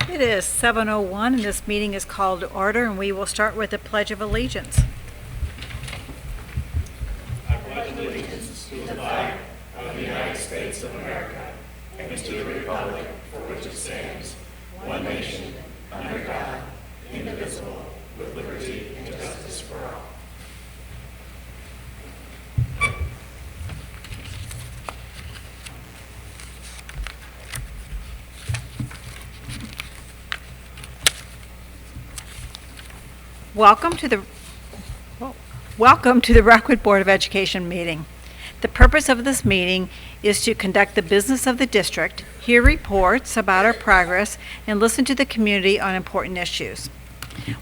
It is 7:01 and this meeting is called to order, and we will start with the Pledge of Allegiance. I pledge allegiance to the flag of the United States of America and to the republic for which it stands, one nation, under God, indivisible, with liberty and justice for all. Welcome to the Rockwood Board of Education meeting. The purpose of this meeting is to conduct the business of the district, hear reports about our progress, and listen to the community on important issues.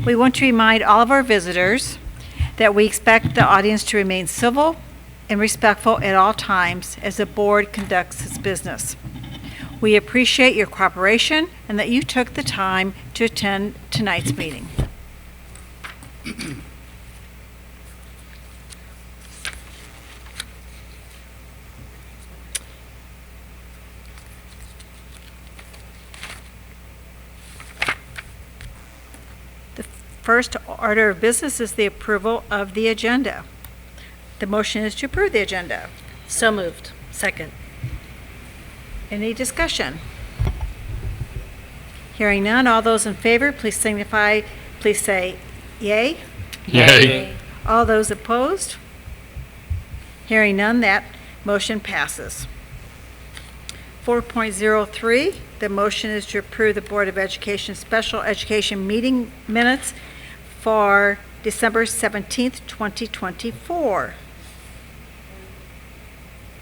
We want to remind all of our visitors that we expect the audience to remain civil and respectful at all times as the board conducts its business. We appreciate your cooperation and that you took the time to attend tonight's meeting. The first order of business is the approval of the agenda. The motion is to approve the agenda. So moved. Second. Any discussion? Hearing none, all those in favor, please say yay. Yay. All those opposed? Hearing none, that motion passes. 4.03, the motion is to approve the Board of Education Special Education meeting minutes for December 17th, 2024.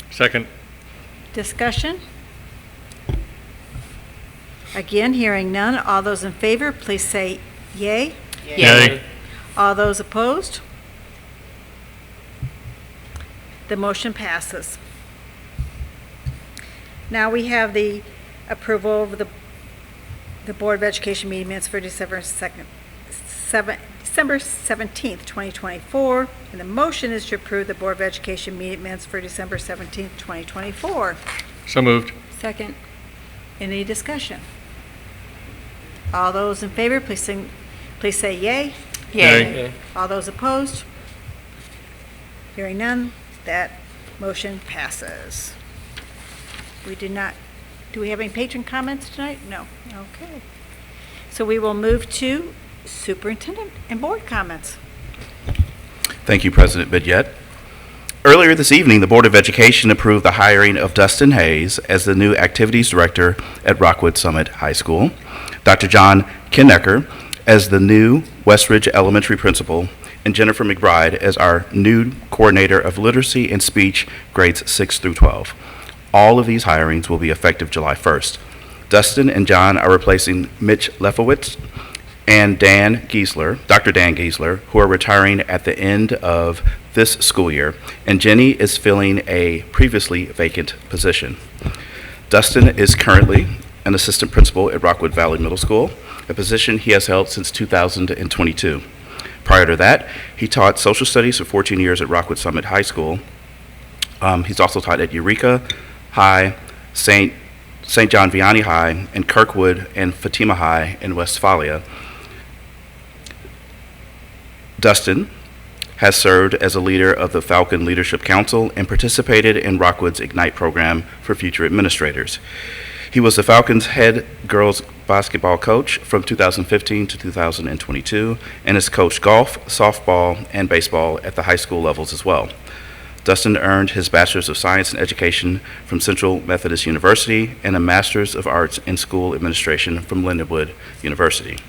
Second. Discussion? Again, hearing none, all those in favor, please say yay. Yay. All those opposed? The motion passes. Now we have the approval of the Board of Education meeting minutes for December 17th, 2024. And the motion is to approve the Board of Education meeting minutes for December 17th, 2024. So moved. Second. Any discussion? All those in favor, please say yay. Yay. All those opposed? Hearing none, that motion passes. Do we have any patron comments tonight? No. Okay. So we will move to Superintendent and Board comments. Thank you, President Bidget. Earlier this evening, the Board of Education approved the hiring of Dustin Hayes as the new Activities Director at Rockwood Summit High School, Dr. John Kinnecker as the new Westridge Elementary Principal, and Jennifer McBride as our new Coordinator of Literacy and Speech, grades 6 through 12. All of these hirings will be effective July 1st. Dustin and John are replacing Mitch Lefowitz and Dr. Dan Giesler, who are retiring at the end of this school year, and Jenny is filling a previously vacant position. Dustin is currently an assistant principal at Rockwood Valley Middle School, a position he has held since 2022. Prior to that, he taught social studies for 14 years at Rockwood Summit High School. He's also taught at Eureka High, St. John Vianney High, and Kirkwood and Fatima High in Westphalia. Dustin has served as a leader of the Falcon Leadership Council and participated in Rockwood's Ignite program for future administrators. He was the Falcons' head girls basketball coach from 2015 to 2022 and has coached golf, softball, and baseball at the high school levels as well. Dustin earned his Bachelor's of Science in Education from Central Methodist University and a Master's of Arts in School Administration from Lindenwood University.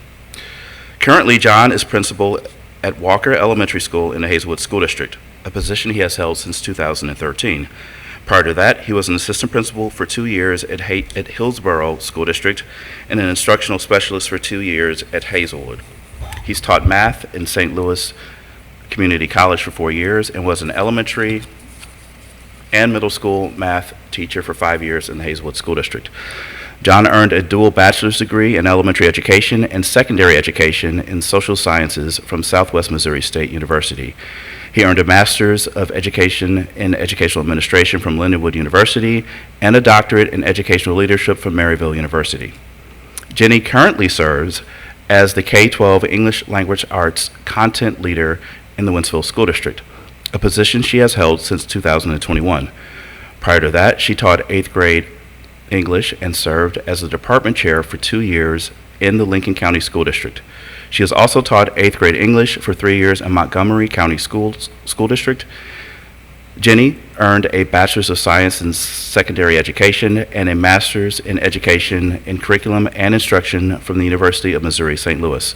Currently, John is principal at Walker Elementary School in the Hazelwood School District, a position he has held since 2013. Prior to that, he was an assistant principal for 2 years at Hillsborough School District and an instructional specialist for 2 years at Hazelwood. He's taught math in St. Louis Community College for 4 years and was an elementary and middle school math teacher for 5 years in the Hazelwood School District. John earned a dual bachelor's degree in elementary education and secondary education in social sciences from Southwest Missouri State University. He earned a master's of education in educational administration from Lindenwood University and a doctorate in educational leadership from Maryville University. Jenny currently serves as the K-12 English Language Arts Content Leader in the Wentzville School District, a position she has held since 2021. Prior to that, she taught 8th grade English and served as the department chair for 2 years in the Lincoln County School District. She has also taught 8th grade English for 3 years in Montgomery County School District. Jenny earned a Bachelor's of Science in Secondary Education and a Master's in Education in Curriculum and Instruction from the University of Missouri, St. Louis.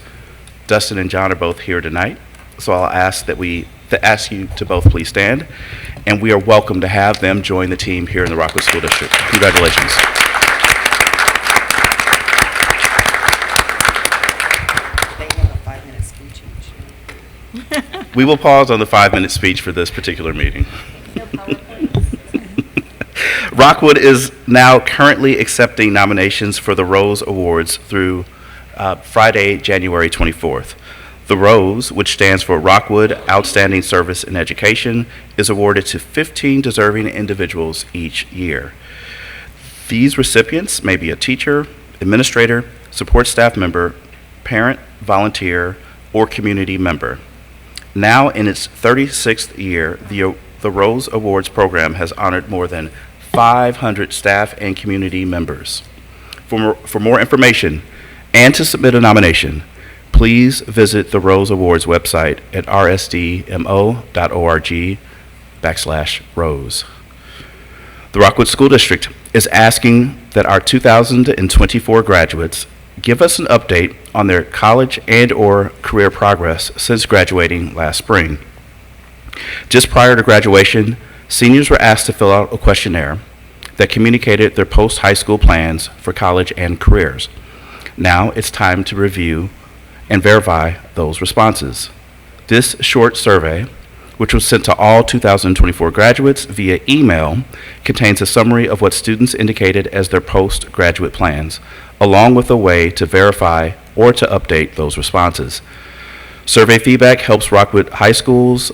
Dustin and John are both here tonight, so I'll ask you to both please stand, and we are welcome to have them join the team here in the Rockwood School District. Congratulations. They have a 5-minute speech each. We will pause on the 5-minute speech for this particular meeting. Rockwood is now currently accepting nominations for the Rose Awards through Friday, January 24th. The Rose, which stands for Rockwood Outstanding Service in Education, is awarded to 15 deserving individuals each year. These recipients may be a teacher, administrator, support staff member, parent, volunteer, or community member. Now in its 36th year, the Rose Awards program has honored more than 500 staff and community members. For more information and to submit a nomination, please visit the Rose Awards website at rsdmo.org/rose. The Rockwood School District is asking that our 2024 graduates give us an update on their college and/or career progress since graduating last spring. Just prior to graduation, seniors were asked to fill out a questionnaire that communicated their post-high school plans for college and careers. Now it's time to review and verify those responses. This short survey, which was sent to all 2024 graduates via email, contains a summary of what students indicated as their postgraduate plans, along with a way to verify or to update those responses. Survey feedback helps Rockwood high schools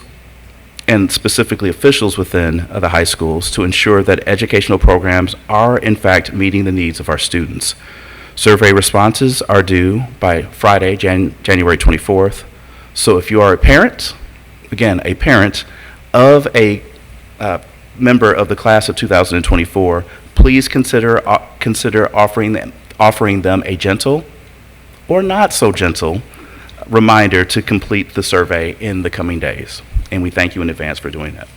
and specifically officials within the high schools to ensure that educational programs are in fact meeting the needs of our students. Survey responses are due by Friday, January 24th. So if you are a parent, again, a parent of a member of the class of 2024, please consider offering them a gentle or not so gentle reminder to complete the survey in the coming days. And we thank you in advance for doing that.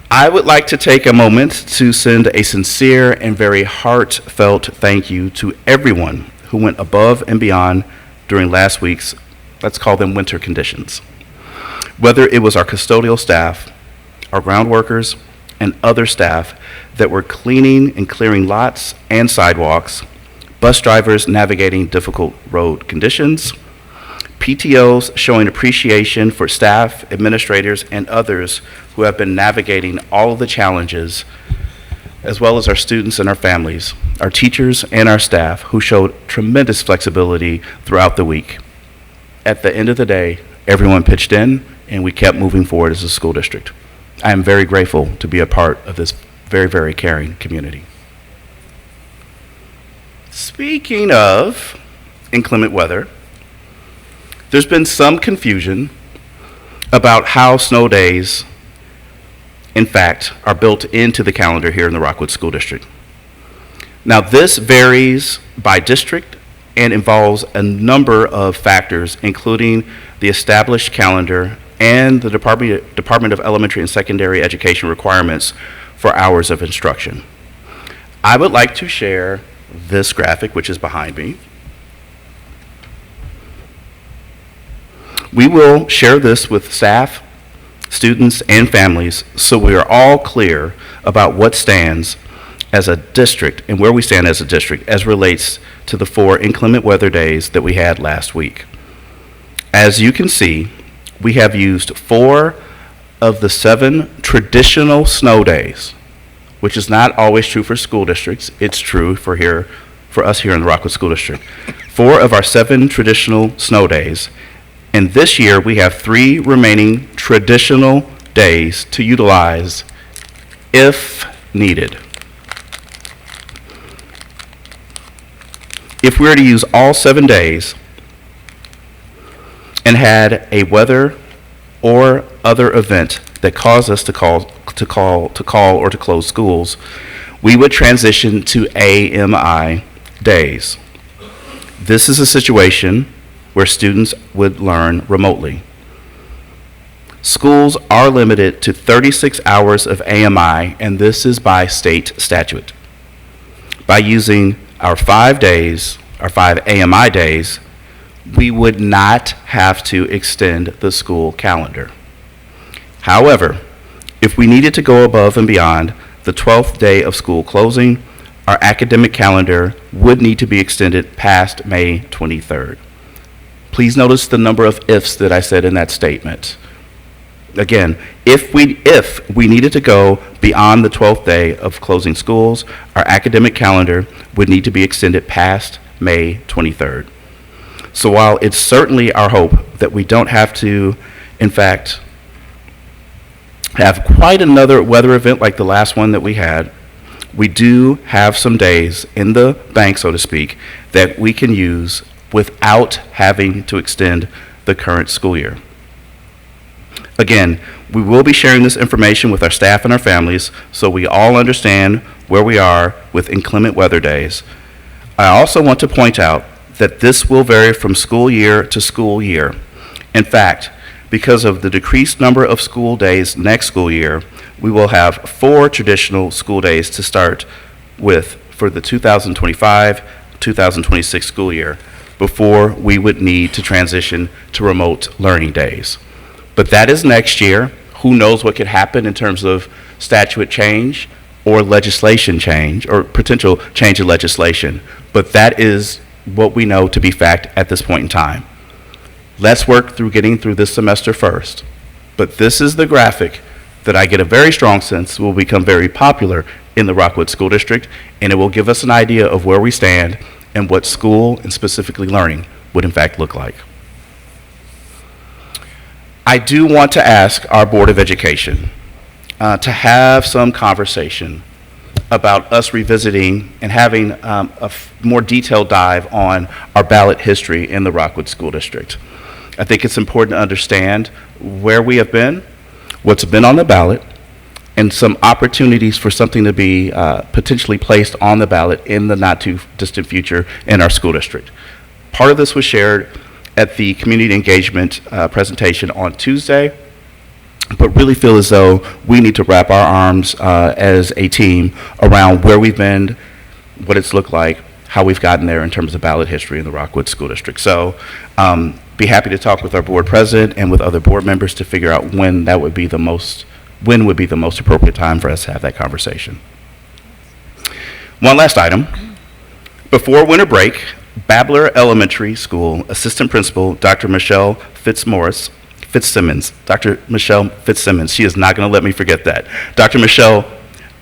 I would like to take a moment to send a sincere and very heartfelt thank you to everyone who went above and beyond during last week's, let's call them winter conditions. Whether it was our custodial staff, our ground workers, and other staff that were cleaning and clearing lots and sidewalks, bus drivers navigating difficult road conditions, PTOs showing appreciation for staff, administrators, and others who have been navigating all of the challenges, as well as our students and our families, our teachers and our staff who showed tremendous flexibility throughout the week. At the end of the day, everyone pitched in and we kept moving forward as a school district. I am very grateful to be a part of this very, very caring community. Speaking of inclement weather, there's been some confusion about how snow days, in fact, are built into the calendar here in the Rockwood School District. Now, this varies by district and involves a number of factors, including the established calendar and the Department of Elementary and Secondary Education requirements for hours of instruction. I would like to share this graphic, which is behind me. We will share this with staff, students, and families so we are all clear about what stands as a district and where we stand as a district as relates to the 4 inclement weather days that we had last week. As you can see, we have used 4 of the 7 traditional snow days, which is not always true for school districts. It's true for us here in the Rockwood School District. 4 of our 7 traditional snow days. And this year, we have 3 remaining traditional days to utilize if needed. If we were to use all 7 days and had a weather or other event that caused us to call or to close schools, we would transition to AMI days. This is a situation where students would learn remotely. Schools are limited to 36 hours of AMI, and this is by state statute. By using our 5 AMI days, we would not have to extend the school calendar. However, if we needed to go above and beyond the 12th day of school closing, our academic calendar would need to be extended past May 23rd. Please notice the number of ifs that I said in that statement. Again, if we needed to go beyond the 12th day of closing schools, our academic calendar would need to be extended past May 23rd. So while it's certainly our hope that we don't have to, in fact, have quite another weather event like the last one that we had, we do have some days in the bank, so to speak, that we can use without having to extend the current school year. Again, we will be sharing this information with our staff and our families so we all understand where we are with inclement weather days. I also want to point out that this will vary from school year to school year. In fact, because of the decreased number of school days next school year, we will have 4 traditional school days to start with for the 2025-2026 school year before we would need to transition to remote learning days. But that is next year. Who knows what could happen in terms of statute change or legislation change or potential change in legislation. But that is what we know to be fact at this point in time. Let's work through getting through this semester first. But this is the graphic that I get a very strong sense will become very popular in the Rockwood School District, and it will give us an idea of where we stand and what school, and specifically learning, would in fact look like. I do want to ask our Board of Education to have some conversation about us revisiting and having a more detailed dive on our ballot history in the Rockwood School District. I think it's important to understand where we have been, what's been on the ballot, and some opportunities for something to be potentially placed on the ballot in the not too distant future in our school district. Part of this was shared at the community engagement presentation on Tuesday, but really feel as though we need to wrap our arms as a team around where we've been, what it's looked like, how we've gotten there in terms of ballot history in the Rockwood School District. So be happy to talk with our board president and with other board members to figure out when would be the most appropriate time for us to have that conversation. One last item. Before winter break, Babler Elementary School Assistant Principal Dr. Michelle Fitzsimmons, she is not going to let me forget that. Dr. Michelle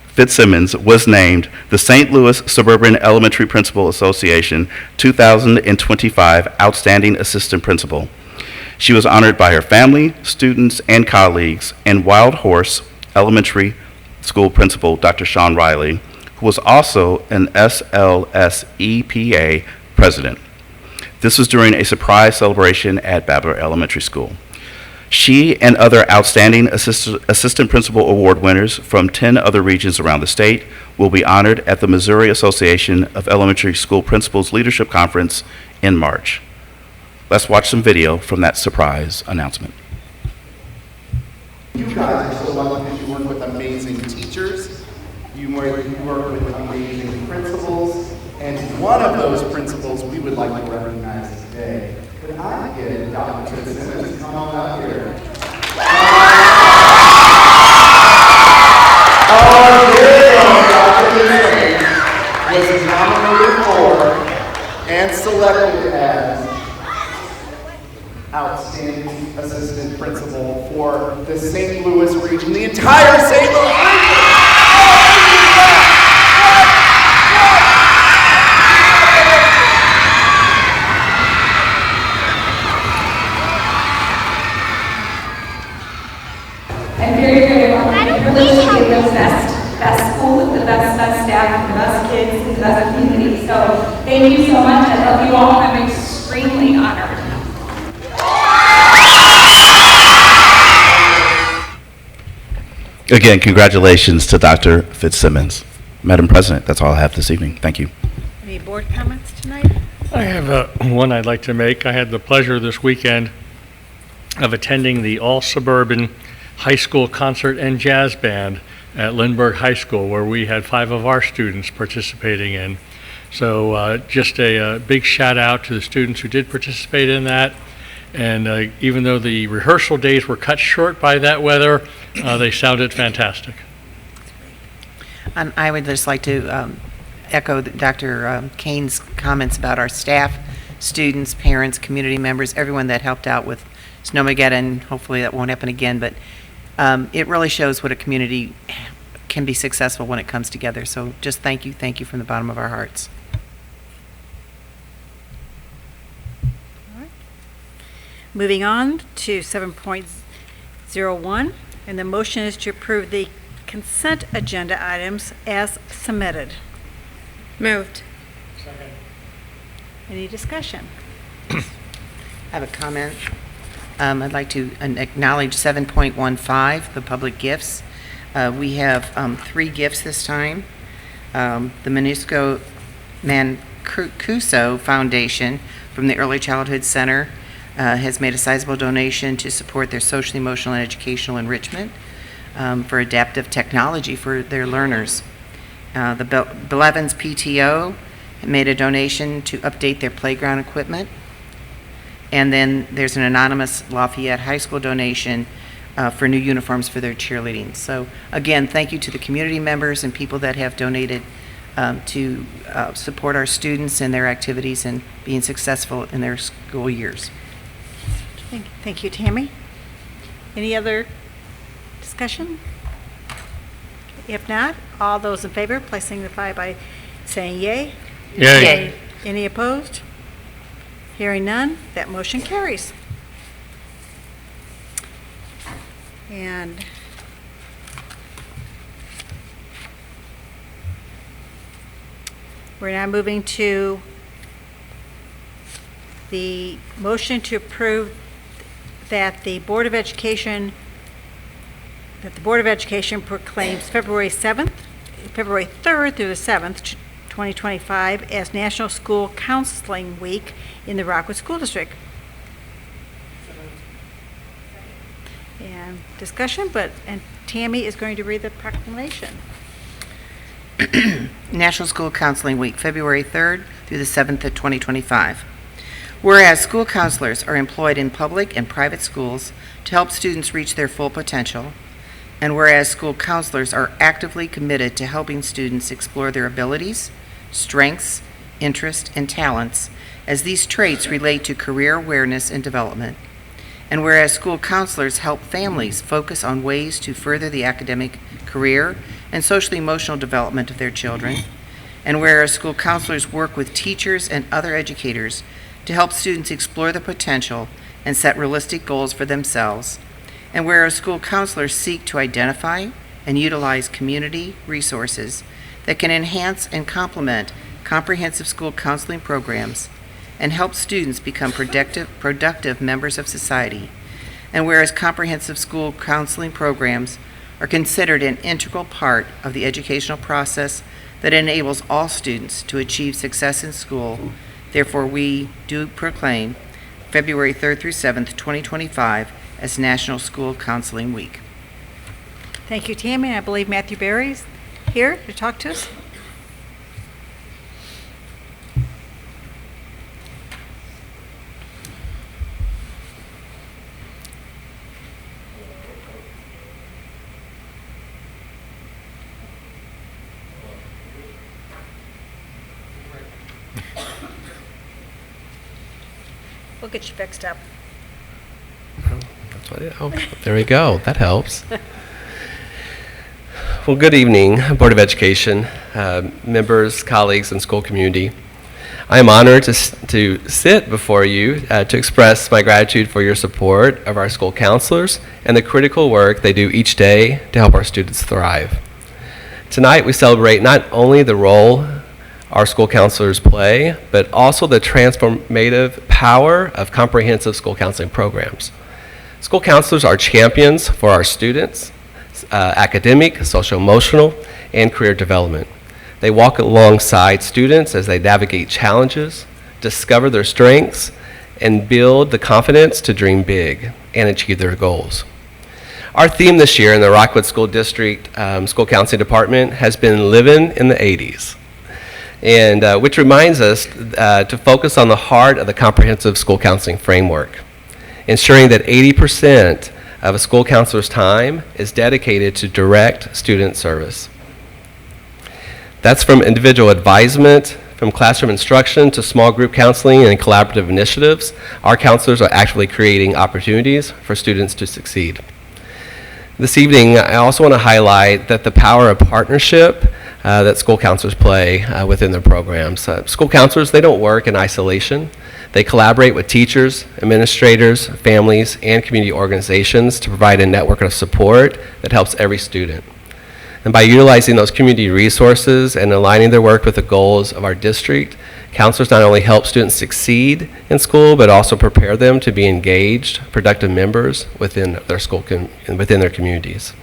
Fitzsimmons was named the St. Louis Suburban Elementary Principal Association 2025 Outstanding Assistant Principal. She was honored by her family, students, and colleagues, and Wild Horse Elementary School Principal Dr. Sean Riley, who was also an SLSEPA president. This was during a surprise celebration at Babler Elementary School. She and other outstanding assistant principal award winners from 10 other regions around the state will be honored at the Missouri Association of Elementary School Principals Leadership Conference in March. Let's watch some video from that surprise announcement. You guys are so lucky because you work with amazing teachers, you work with amazing principals, and one of those principals we would like to recognize today. Could I get Dr. Fitzsimmons to come on up here? Our very own Dr. Fitzsimmons was nominated for and selected as Outstanding Assistant Principal for the St. Louis region, the entire St. Louis region! I'm very, very lucky and privileged to be in the best school with the best staff, the best kids, and the best community. So thank you so much. I love you all. I'm extremely honored. Again, congratulations to Dr. Fitzsimmons. Madam President, that's all I have this evening. Thank you. Any board comments tonight? I have one I'd like to make. I had the pleasure this weekend of attending the all-suburban high school concert and jazz band at Lindbergh High School, where we had 5 of our students participating in. So just a big shout out to the students who did participate in that. And even though the rehearsal days were cut short by that weather, they sounded fantastic. I would just like to echo Dr. Kane's comments about our staff, students, parents, community members, everyone that helped out with Snowmageddon. Hopefully that won't happen again, but it really shows what a community can be successful when it comes together. So just thank you from the bottom of our hearts. Moving on to 7.01, and the motion is to approve the consent agenda items as submitted. Moved. Any discussion? I have a comment. I'd like to acknowledge 7.15, the public gifts. We have 3 gifts this time. The Manusco Mancuso Foundation from the Early Childhood Center has made a sizable donation to support their social, emotional, and educational enrichment for adaptive technology for their learners. The Belevins PTO made a donation to update their playground equipment. And then there's an anonymous Lafayette High School donation for new uniforms for their cheerleading. So again, thank you to the community members and people that have donated to support our students and their activities and being successful in their school years. Thank you, Tammy. Any other discussion? If not, all those in favor, please signify by saying yay. Yay. Any opposed? Hearing none, that motion carries. And we're now moving to the motion to approve that the Board of Education proclaims February 3rd through the 7th, 2025 as National School Counseling Week in the Rockwood School District. And discussion, and Tammy is going to read the proclamation. National School Counseling Week, February 3rd through the 7th of 2025. Whereas school counselors are employed in public and private schools to help students reach their full potential, and whereas school counselors are actively committed to helping students explore their abilities, strengths, interests, and talents as these traits relate to career awareness and development, and whereas school counselors help families focus on ways to further the academic, career, and social emotional development of their children, and whereas school counselors work with teachers and other educators to help students explore their potential and set realistic goals for themselves, and whereas school counselors seek to identify and utilize community resources that can enhance and complement comprehensive school counseling programs and help students become productive members of society, and whereas comprehensive school counseling programs are considered an integral part of the educational process that enables all students to achieve success in school, therefore we do proclaim February 3rd through 7th, 2025 as National School Counseling Week. Thank you, Tammy. I believe Matthew Berry's here to talk to us. We'll get you fixed up. That's what there we go. That helps. Well, good evening, Board of Education, members, colleagues, and school community. I am honored to sit before you to express my gratitude for your support of our school counselors and the critical work they do each day to help our students thrive. Tonight, we celebrate not only the role our school counselors play, but also the transformative power of comprehensive school counseling programs. School counselors are champions for our students, academic, social-emotional, and career development. They walk alongside students as they navigate challenges, discover their strengths, and build the confidence to dream big and achieve their goals. Our theme this year in the Rockwood School District School Counseling Department has been Living in the 80s, and which reminds us to focus on the heart of the comprehensive school counseling framework, ensuring that 80% of a school counselor's time is dedicated to direct student service. That's from individual advisement, from classroom instruction to small group counseling and collaborative initiatives. Our counselors are actively creating opportunities for students to succeed. This evening, I also want to highlight that the power of partnership that school counselors play within their programs. School counselors, they don't work in isolation. They collaborate with teachers, administrators, families, and community organizations to provide a network of support that helps every student. And by utilizing those community resources and aligning their work with the goals of our district, counselors not only help students succeed in school, but also prepare them to be engaged, productive members within their school and within their communities.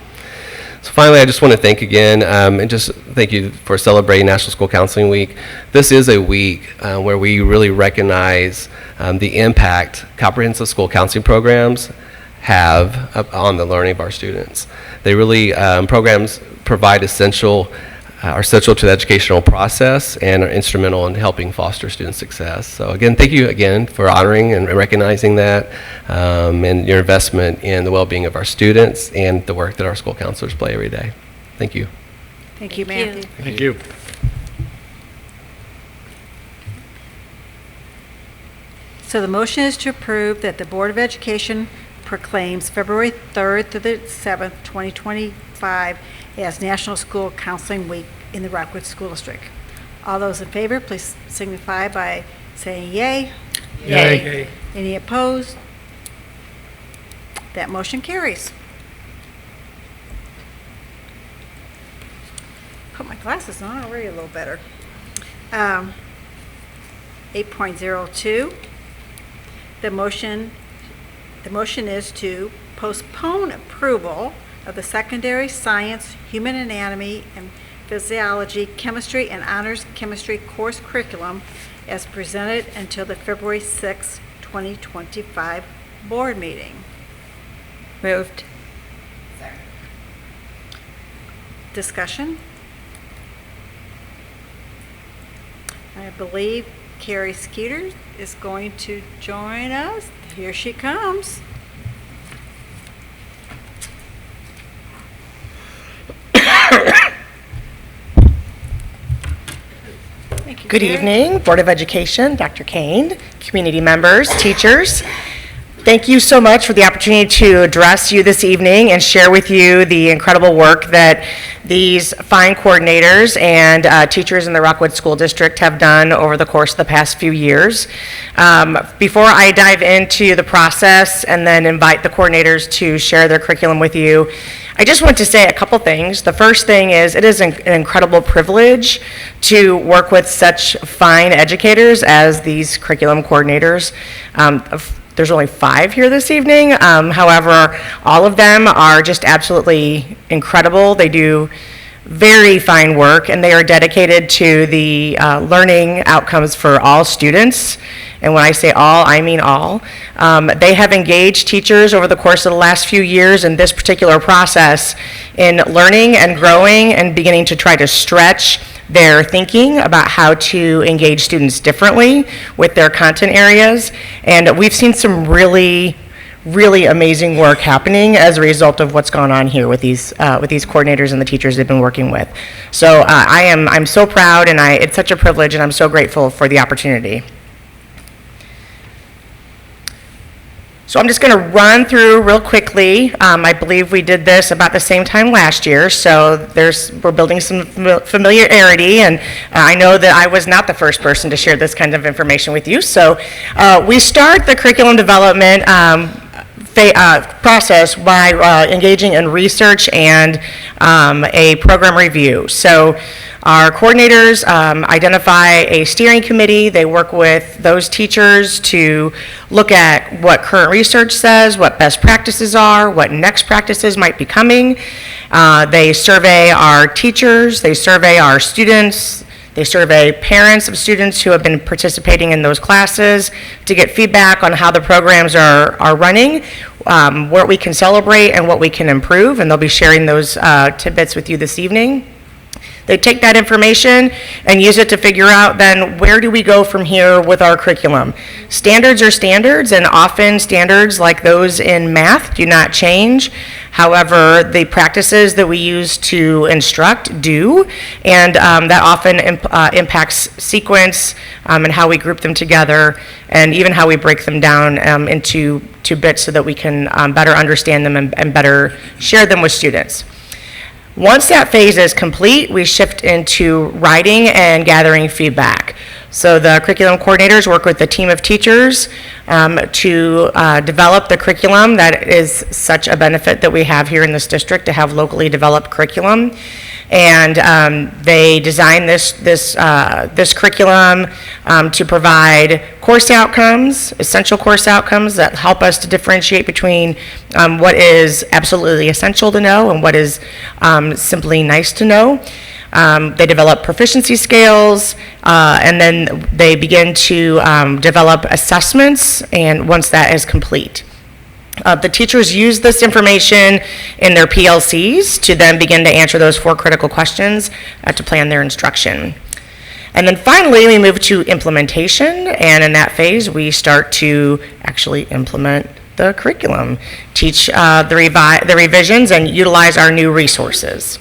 So finally, I just want to thank again, and just thank you for celebrating National School Counseling Week. This is a week where we really recognize the impact comprehensive school counseling programs have on the learning of our students. They really, programs provide are essential to the educational process and are instrumental in helping foster student success. So again, thank you again for honoring and recognizing that and your investment in the well-being of our students and the work that our school counselors play every day. Thank you. Thank you, Matthew. Thank you. So the motion is to approve that the Board of Education proclaims February 3rd to the 7th, 2025 as National School Counseling Week in the Rockwood School District. All those in favor, please signify by saying yay. Yay. Any opposed? That motion carries. Put my glasses on, I'll read a little better. 8.02, the motion is to postpone approval of the secondary science, human anatomy, and physiology, chemistry, and honors chemistry course curriculum as presented until the February 6, 2025 board meeting. Moved. Discussion? I believe Carrie Skeeter is going to join us. Here she comes. Thank you, Good Carrie. evening, Board of Education, Dr. Kane, community members, teachers. Thank you so much for the opportunity to address you this evening and share with you the incredible work that these fine coordinators and teachers in the Rockwood School District have done over the course of the past few years. Before I dive into the process and then invite the coordinators to share their curriculum with you, I just want to say a couple things. The first thing is it is an incredible privilege to work with such fine educators as these curriculum coordinators. There's only 5 here this evening. However, all of them are just absolutely incredible. They do very fine work, and they are dedicated to the learning outcomes for all students. And when I say all, I mean all. They have engaged teachers over the course of the last few years in this particular process in learning and growing and beginning to try to stretch their thinking about how to engage students differently with their content areas. And we've seen some really amazing work happening as a result of what's gone on here with these coordinators and the teachers they've been working with. So I'm so proud, and it's such a privilege, and I'm so grateful for the opportunity. So I'm just going to run through real quickly. I believe we did this about the same time last year, so we're building some familiarity, and I know that I was not the first person to share this kind of information with you. So we start the curriculum development process by engaging in research and a program review. So our coordinators identify a steering committee. They work with those teachers to look at what current research says, what best practices are, what next practices might be coming. They survey our teachers, they survey our students, they survey parents of students who have been participating in those classes to get feedback on how the programs are running, what we can celebrate and what we can improve, and they'll be sharing those tidbits with you this evening. They take that information and use it to figure out then where do we go from here with our curriculum. Standards are standards, and often standards like those in math do not change. However, the practices that we use to instruct do, and that often impacts sequence and how we group them together, and even how we break them down into bits so that we can better understand them and better share them with students. Once that phase is complete, we shift into writing and gathering feedback. So the curriculum coordinators work with the team of teachers to develop the curriculum. That is such a benefit that we have here in this district, to have locally developed curriculum. And they design this curriculum to provide course outcomes, essential course outcomes that help us to differentiate between what is absolutely essential to know and what is simply nice to know. They develop proficiency scales, and then they begin to develop assessments, and once that is complete. The teachers use this information in their PLCs to then begin to answer those 4 critical questions to plan their instruction. And then finally, we move to implementation, and in that phase, we start to actually implement the curriculum, teach the revisions, and utilize our new resources.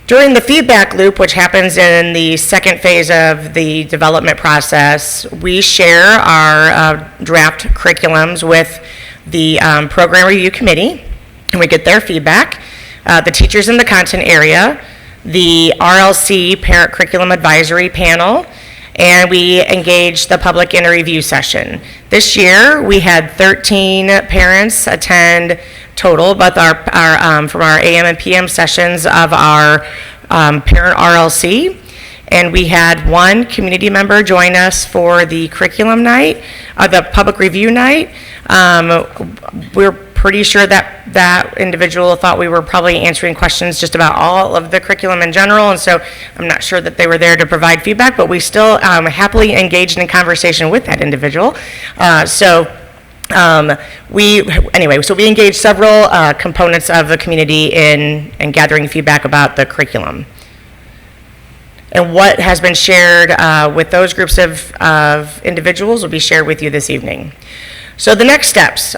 During the feedback loop, which happens in the second phase of the development process, we share our draft curriculums with the program review committee, and we get their feedback, the teachers in the content area, the RLC Parent Curriculum Advisory Panel, and we engage the public in a review session. This year, we had 13 parents attend total, but from our AM and PM sessions of our parent RLC, and we had 1 community member join us for the curriculum night, the public review night. We're pretty sure that individual thought we were probably answering questions just about all of the curriculum in general, and so I'm not sure that they were there to provide feedback, but we still happily engaged in conversation with that individual. So we engaged several components of the community in gathering feedback about the curriculum. And what has been shared with those groups of individuals will be shared with you this evening. So the next steps.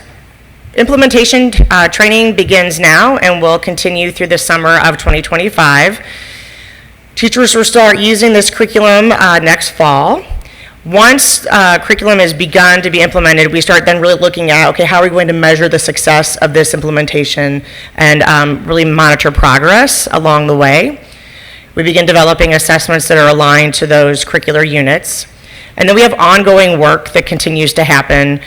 Implementation training begins now and will continue through the summer of 2025. Teachers will start using this curriculum next fall. Once curriculum is begun to be implemented, we start then really looking at, okay, how are we going to measure the success of this implementation and really monitor progress along the way. We begin developing assessments that are aligned to those curricular units. And then we have ongoing work that continues to happen.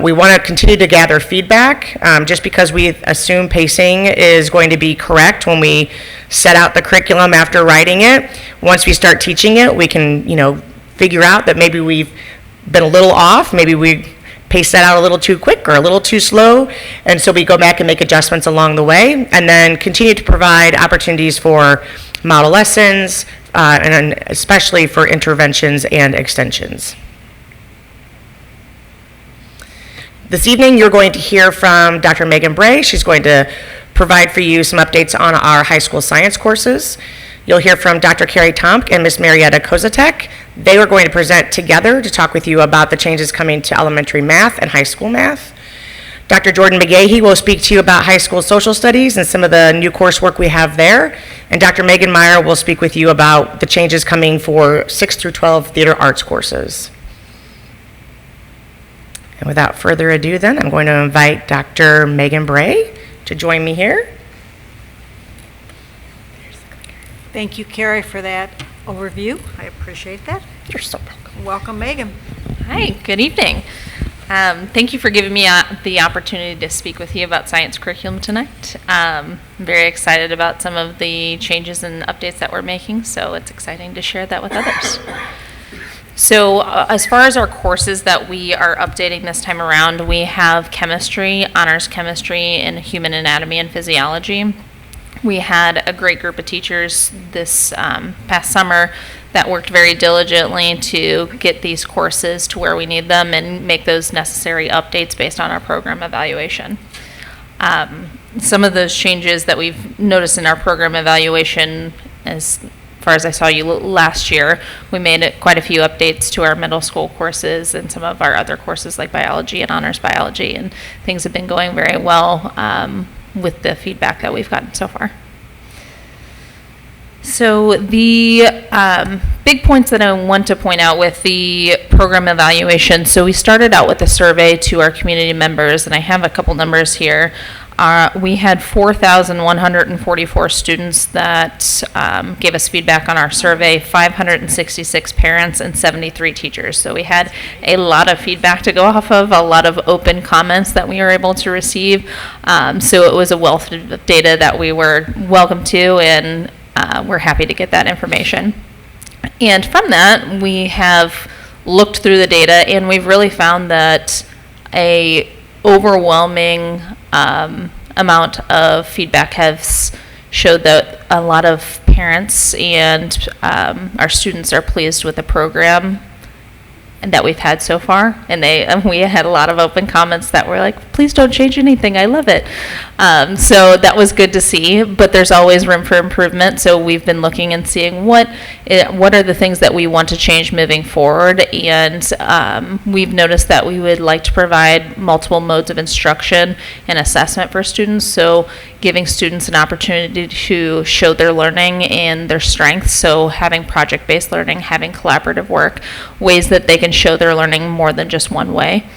We want to continue to gather feedback. Just because we assume pacing is going to be correct when we set out the curriculum after writing it, once we start teaching it, we can, figure out that maybe we've been a little off, maybe we paced that out a little too quick or a little too slow, and so we go back and make adjustments along the way, and then continue to provide opportunities for model lessons, and especially for interventions and extensions. This evening, you're going to hear from Dr. Megan Bray. She's going to provide for you some updates on our high school science courses. You'll hear from Dr. Carrie Tomk and Ms. Marietta Kozatek. They are going to present together to talk with you about the changes coming to elementary math and high school math. Dr. Jordan McGahey will speak to you about high school social studies and some of the new coursework we have there. And Dr. Megan Meyer will speak with you about the changes coming for 6 through 12 theater arts courses. And without further ado then, I'm going to invite Dr. Megan Bray to join me here. Thank you, Carrie, for that overview. I appreciate that. You're so welcome. Welcome, Megan. Hi, good evening. Thank you for giving me the opportunity to speak with you about science curriculum tonight. I'm very excited about some of the changes and updates that we're making, so it's exciting to share that with others. So as far as our courses that we are updating this time around, we have chemistry, honors chemistry, and human anatomy and physiology. We had a great group of teachers this past summer that worked very diligently to get these courses to where we need them and make those necessary updates based on our program evaluation. Some of those changes that we've noticed in our program evaluation, as far as I saw you last year, we made quite a few updates to our middle school courses and some of our other courses like biology and honors biology, and things have been going very well with the feedback that we've gotten so far. So the big points that I want to point out with the program evaluation, so we started out with a survey to our community members, and I have a couple numbers here. We had 4,144 students that gave us feedback on our survey, 566 parents, and 73 teachers. So we had a lot of feedback to go off of, a lot of open comments that we were able to receive. So it was a wealth of data that we were welcome to, and we're happy to get that information. And from that, we have looked through the data, and we've really found that a overwhelming amount of feedback has showed that a lot of parents and our students are pleased with the program and that we've had so far. And we had a lot of open comments that were like, please don't change anything, I love it. So that was good to see, but there's always room for improvement. So we've been looking and seeing what are the things that we want to change moving forward. And we've noticed that we would like to provide multiple modes of instruction and assessment for students. So giving students an opportunity to show their learning and their strengths. So having project-based learning, having collaborative work, ways that they can show their learning more than just one way.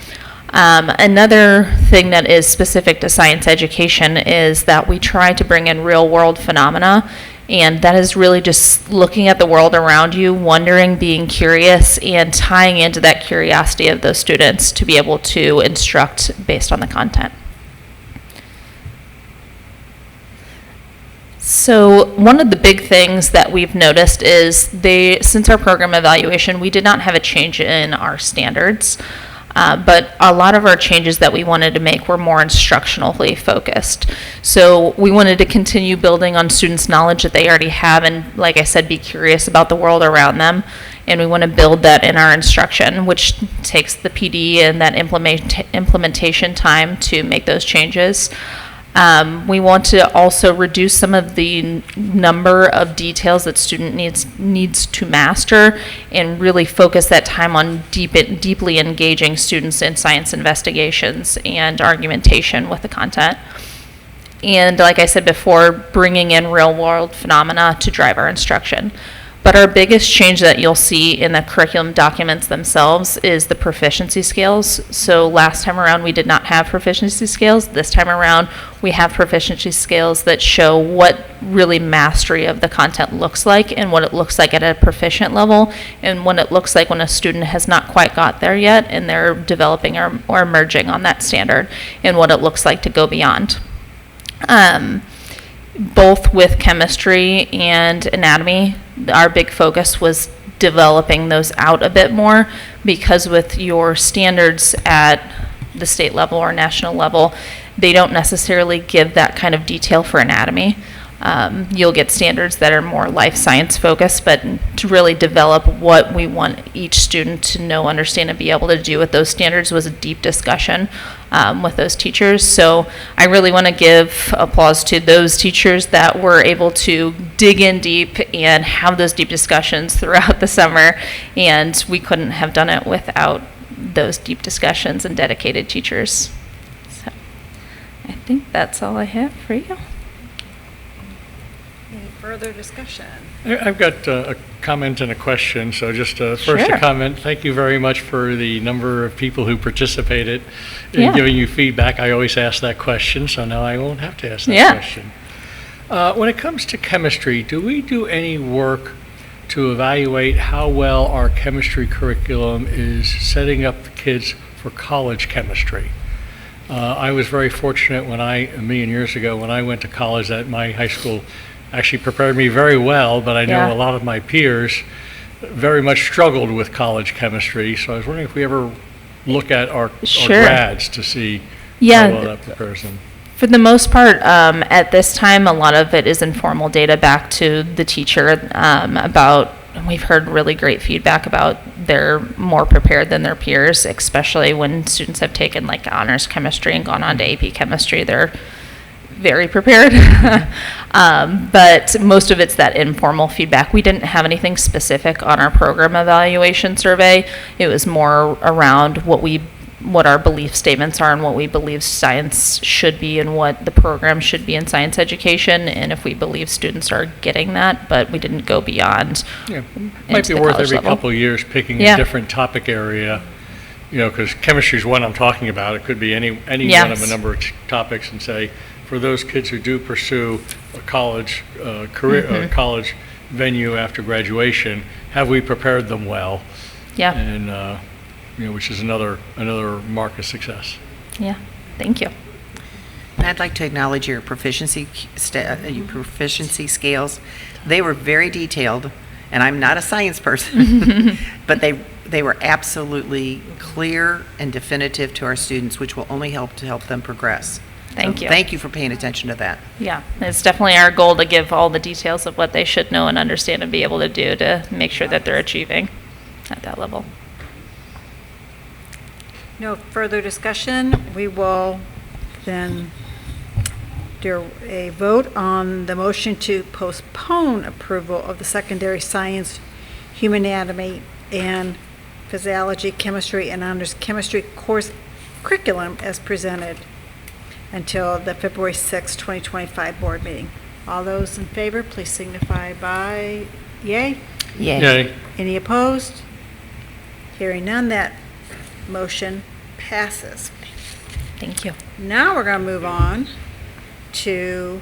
Another thing that is specific to science education is that we try to bring in real-world phenomena, and that is really just looking at the world around you, wondering, being curious, and tying into that curiosity of those students to be able to instruct based on the content. So one of the big things that we've noticed is since our program evaluation, we did not have a change in our standards, but a lot of our changes that we wanted to make were more instructionally focused. So we wanted to continue building on students' knowledge that they already have, and like I said, be curious about the world around them. And we want to build that in our instruction, which takes the PD and that implementation time to make those changes. We want to also reduce some of the number of details that student needs to master and really focus that time on deeply engaging students in science investigations and argumentation with the content. And like I said before, bringing in real-world phenomena to drive our instruction. But our biggest change that you'll see in the curriculum documents themselves is the proficiency scales. So last time around we did not have proficiency scales. This time around we have proficiency scales that show what really mastery of the content looks like and what it looks like at a proficient level and what it looks like when a student has not quite got there yet and they're developing or emerging on that standard and what it looks like to go beyond. Both with chemistry and anatomy, our big focus was developing those out a bit more because with your standards at the state level or national level, they don't necessarily give that kind of detail for anatomy. You'll get standards that are more life science focused, but to really develop what we want each student to know, understand, and be able to do with those standards was a deep discussion with those teachers. So I really want to give applause to those teachers that were able to dig in deep and have those deep discussions throughout the summer, and we couldn't have done it without those deep discussions and dedicated teachers. So I think that's all I have for you. Further discussion? I've got a comment and a question. So just first Sure. a comment. Thank you very much for the number of people who participated in Yeah. giving you feedback. I always ask that question, so now I won't have to ask that Yeah. question. When it comes to chemistry, do we do any work to evaluate how well our chemistry curriculum is setting up the kids for college chemistry. I was very fortunate when a million years ago, when I went to college, that my high school actually prepared me very well, but I know Yeah. a lot of my peers very much struggled with college chemistry, so I was wondering if we ever look at our Sure. grads to see Yeah. how well that prepares them. For the most part, at this time, a lot of it is informal data back to the teacher about, we've heard really great feedback about they're more prepared than their peers, especially when students have taken like honors chemistry and gone on to AP chemistry. They're very prepared. But most of it's that informal feedback. We didn't have anything specific on our program evaluation survey. It was more around what our belief statements are and what we believe science should be and what the program should be in science education, and if we believe students are getting that, but we didn't go beyond. Yeah, might into be the worth college every level. couple of years picking Yeah. a different topic area, because chemistry is one I'm talking about. It could be any one of a Yes. number of topics, and say, for those kids who do pursue a college career, Mm-hmm. college venue after graduation, have we prepared them well? Yeah, And, which is another mark of success. yeah, thank you. And I'd like to acknowledge your proficiency scales. They were very detailed, and I'm not a science person, but they were absolutely clear and definitive to our students, which will only help them progress. Thank So you. Thank you for paying attention to that. Yeah, it's definitely our goal to give all the details of what they should know and understand and be able to do to make sure that they're achieving at that level. No further discussion. We will then do a vote on the motion to postpone approval of the secondary science, human anatomy, and physiology, chemistry, and honors chemistry course curriculum as presented until the February 6, 2025 board meeting. All those in favor, please signify by yay. Yay. Any opposed? Hearing none, that motion passes. Thank you. Now we're going to move on to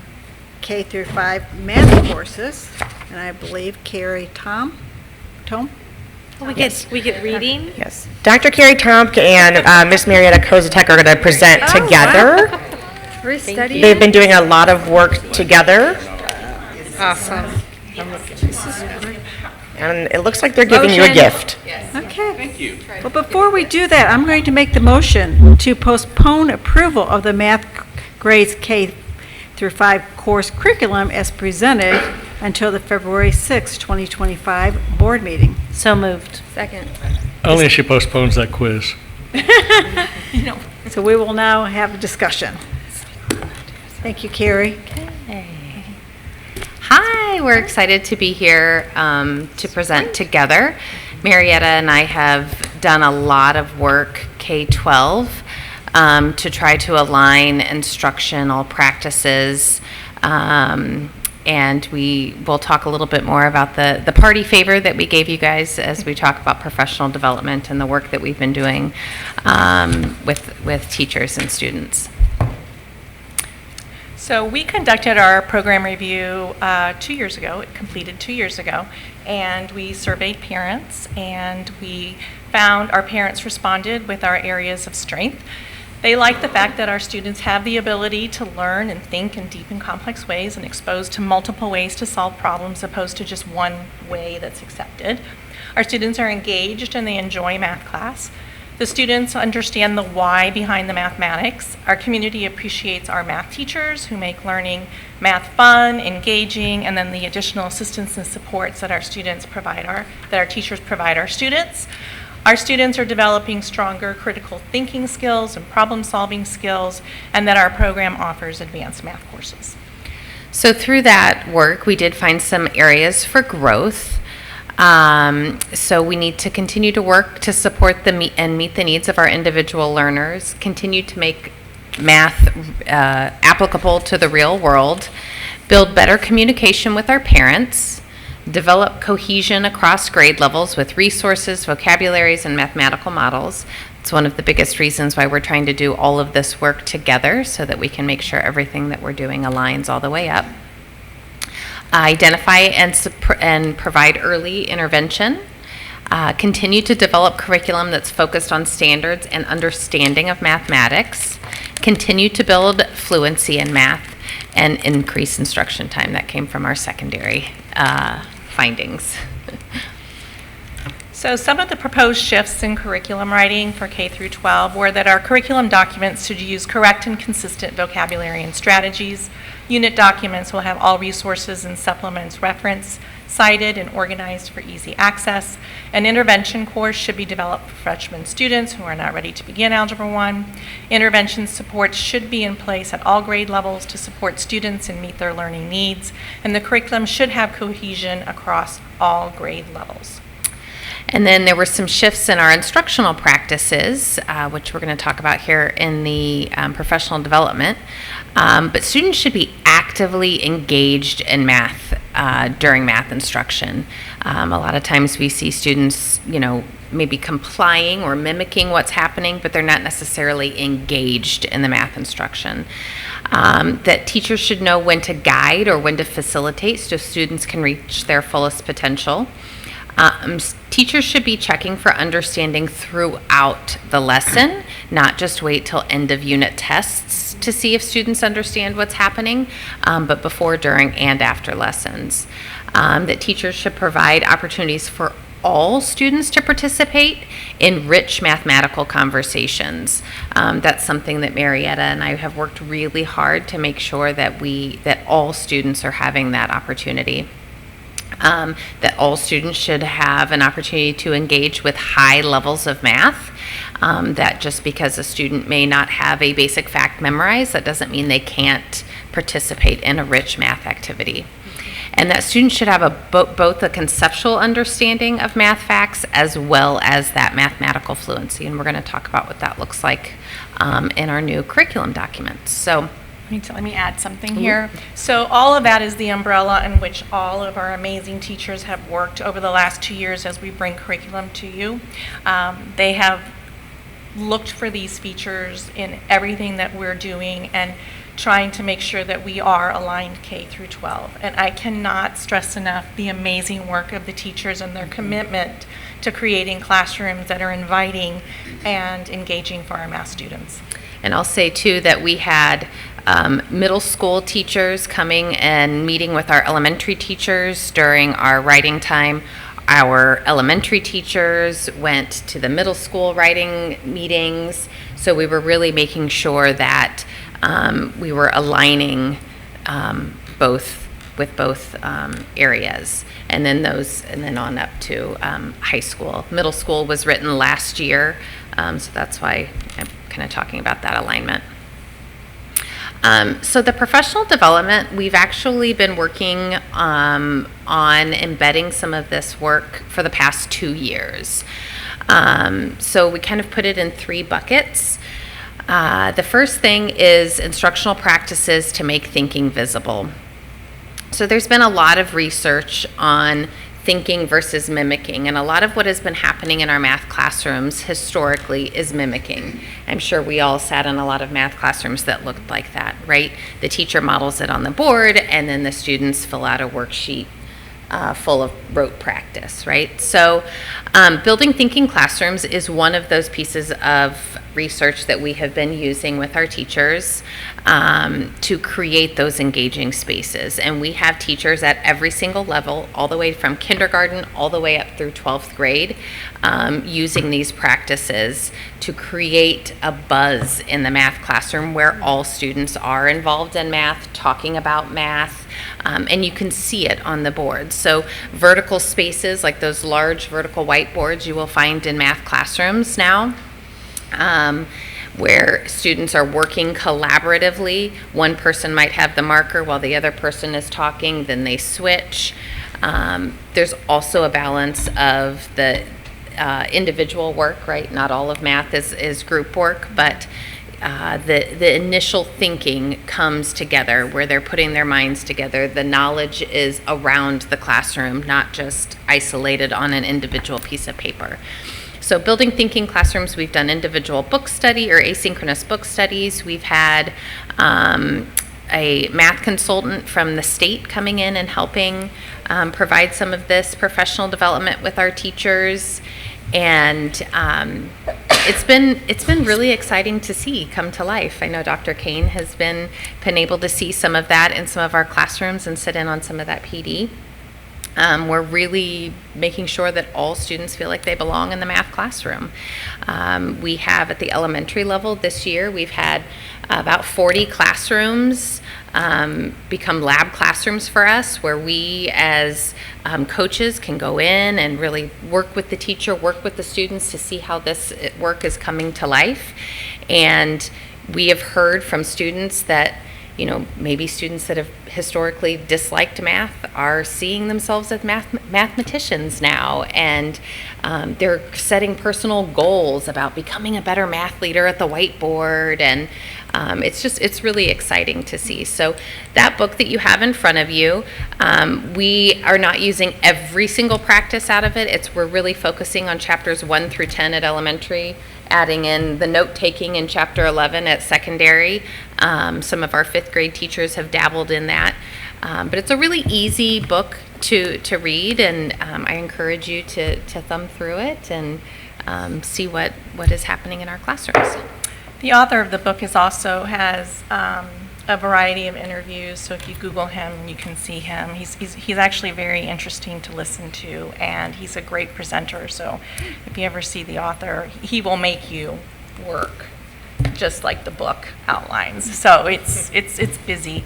K through 5 math courses, and I believe Carrie Tom? We get reading. Yes. Dr. Carrie Tomk and Miss Marietta Kozatek are going to present Oh, together. We're studying. They've been doing a lot of work together, Awesome. and it looks like they're giving you a Motion. gift. Okay. Thank you. But before we do that, I'm going to make the motion to postpone approval of the math grades K through 5 course curriculum as presented until the February 6, 2025 board meeting. So moved. Second. Only if she postpones that quiz. So we will now have a discussion. Thank you, Carrie. Hi, we're excited to be here to present together. Marietta and I have done a lot of work K-12 to try to align instructional practices. And we will talk a little bit more about the party favor that we gave you guys as we talk about professional development and the work that we've been doing with teachers and students. So we conducted our program review 2 years ago. It completed 2 years ago. And we surveyed parents, and we found our parents responded with our areas of strength. They like the fact that our students have the ability to learn and think in deep and complex ways and exposed to multiple ways to solve problems opposed to just one way that's accepted. Our students are engaged and they enjoy math class. The students understand the why behind the mathematics. Our community appreciates our math teachers who make learning math fun, engaging, and then the additional assistance and supports that our teachers provide our students. Our students are developing stronger critical thinking skills and problem-solving skills, and that our program offers advanced math courses. So through that work, we did find some areas for growth. So we need to continue to work to support and meet the needs of our individual learners, continue to make math applicable to the real world, build better communication with our parents, develop cohesion across grade levels with resources, vocabularies, and mathematical models. It's one of the biggest reasons why we're trying to do all of this work together so that we can make sure everything that we're doing aligns all the way up. Identify and provide early intervention. Continue to develop curriculum that's focused on standards and understanding of mathematics. Continue to build fluency in math and increase instruction time. That came from our secondary findings. So some of the proposed shifts in curriculum writing for K through 12 were that our curriculum documents should use correct and consistent vocabulary and strategies. Unit documents will have all resources and supplements referenced, cited, and organized for easy access. An intervention course should be developed for freshman students who are not ready to begin Algebra 1. Intervention support should be in place at all grade levels to support students and meet their learning needs. And the curriculum should have cohesion across all grade levels. And then there were some shifts in our instructional practices, which we're going to talk about here in the professional development. But students should be actively engaged in math during math instruction. A lot of times we see students, maybe complying or mimicking what's happening, but they're not necessarily engaged in the math instruction. That teachers should know when to guide or when to facilitate so students can reach their fullest potential. Teachers should be checking for understanding throughout the lesson, not just wait till end of unit tests to see if students understand what's happening, but before, during, and after lessons. That teachers should provide opportunities for all students to participate in rich mathematical conversations. That's something that Marietta and I have worked really hard to make sure that all students are having that opportunity. That all students should have an opportunity to engage with high levels of math. That just because a student may not have a basic fact memorized, that doesn't mean they can't participate in a rich math activity. And that students should have both a conceptual understanding of math facts as well as that mathematical fluency. And we're going to talk about what that looks like in our new curriculum documents. So. Let me add something here. So all of that is the umbrella in which all of our amazing teachers have worked over the last 2 years as we bring curriculum to you. They have looked for these features in everything that we're doing and trying to make sure that we are aligned K through 12. And I cannot stress enough the amazing work of the teachers and their commitment to creating classrooms that are inviting and engaging for our math students. And I'll say too that we had middle school teachers coming and meeting with our elementary teachers during our writing time. Our elementary teachers went to the middle school writing meetings. So we were really making sure that we were aligning both areas. And then on up to high school. Middle school was written last year, so that's why I'm kind of talking about that alignment. So the professional development, we've actually been working on embedding some of this work for the past 2 years. So we kind of put it in 3 buckets. The first thing is instructional practices to make thinking visible. So there's been a lot of research on thinking versus mimicking, and a lot of what has been happening in our math classrooms historically is mimicking. I'm sure we all sat in a lot of math classrooms that looked like that, right? The teacher models it on the board, and then the students fill out a worksheet full of rote practice, right? So building thinking classrooms is one of those pieces of research that we have been using with our teachers to create those engaging spaces. And we have teachers at every single level, all the way from kindergarten all the way up through 12th grade, using these practices to create a buzz in the math classroom where all students are involved in math, talking about math, and you can see it on the board. So vertical spaces, like those large vertical whiteboards you will find in math classrooms now, where students are working collaboratively. One person might have the marker while the other person is talking, then they switch. There's also a balance of the individual work, right? Not all of math is group work, but the initial thinking comes together where they're putting their minds together. The knowledge is around the classroom, not just isolated on an individual piece of paper. So building thinking classrooms, we've done individual book study or asynchronous book studies. We've had a math consultant from the state coming in and helping provide some of this professional development with our teachers. And it's been really exciting to see come to life. I know Dr. Kane has been able to see some of that in some of our classrooms and sit in on some of that PD. We're really making sure that all students feel like they belong in the math classroom. We have at the elementary level this year, we've had about 40 classrooms become lab classrooms for us, where we as coaches can go in and really work with the teacher, work with the students to see how this work is coming to life. And we have heard from students that, maybe students that have historically disliked math are seeing themselves as mathematicians now, and they're setting personal goals about becoming a better math leader at the whiteboard, and it's really exciting to see. So that book that you have in front of you, we are not using every single practice out of it. We're really focusing on chapters 1 through 10 at elementary, adding in the note-taking in chapter 11 at secondary. Some of our 5th grade teachers have dabbled in that. But it's a really easy book to read, and I encourage you to thumb through it and see what is happening in our classrooms. The author of the book has a variety of interviews, so if you Google him, you can see him. He's actually very interesting to listen to, and he's a great presenter, so if you ever see the author, he will make you work, just like the book outlines. So it's busy.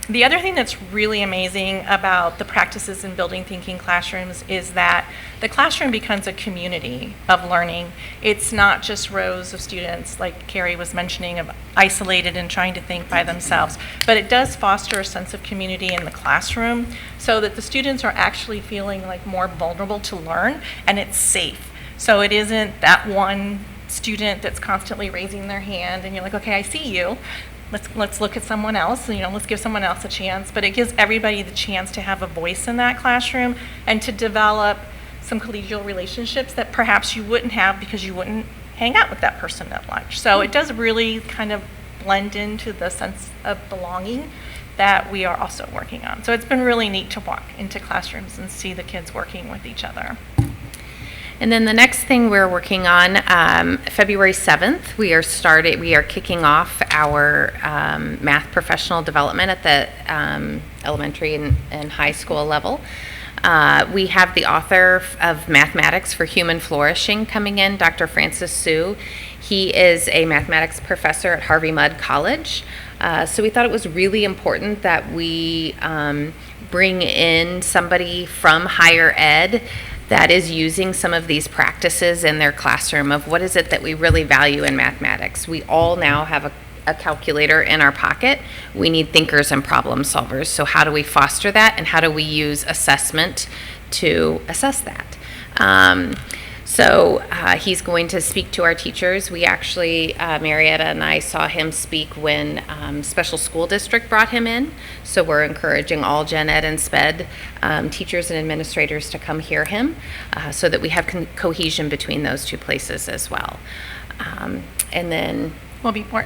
The other thing that's really amazing about the practices in building thinking classrooms is that the classroom becomes a community of learning. It's not just rows of students, like Carrie was mentioning, of isolated and trying to think by themselves, but it does foster a sense of community in the classroom so that the students are actually feeling like more vulnerable to learn, and it's safe. So it isn't that one student that's constantly raising their hand and you're like, okay, I see you. Let's look at someone else, let's give someone else a chance. But it gives everybody the chance to have a voice in that classroom and to develop some collegial relationships that perhaps you wouldn't have because you wouldn't hang out with that person at lunch. So it does really kind of blend into the sense of belonging that we are also working on. So it's been really neat to walk into classrooms and see the kids working with each other. And then the next thing we're working on, February 7th, we are kicking off our math professional development at the elementary and high school level. We have the author of Mathematics for Human Flourishing coming in, Dr. Francis Sue. He is a mathematics professor at Harvey Mudd College. So we thought it was really important that we bring in somebody from higher ed that is using some of these practices in their classroom of what is it that we really value in mathematics. We all now have a calculator in our pocket. We need thinkers and problem solvers. So how do we foster that, and how do we use assessment to assess that? So he's going to speak to our teachers. We actually, Marietta and I saw him speak when Special School District brought him in. So we're encouraging all Gen Ed and SPED teachers and administrators to come hear him so that we have cohesion between those two places as well. And then...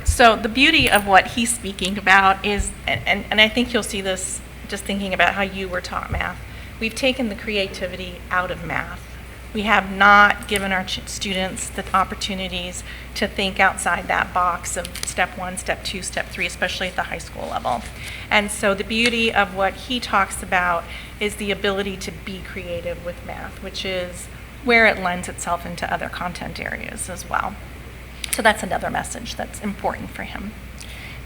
So the beauty of what he's speaking about is, and I think you'll see this just thinking about how you were taught math, we've taken the creativity out of math. We have not given our students the opportunities to think outside that box of step 1, step 2, step 3, especially at the high school level. And so the beauty of what he talks about is the ability to be creative with math, which is where it lends itself into other content areas as well. So that's another message that's important for him.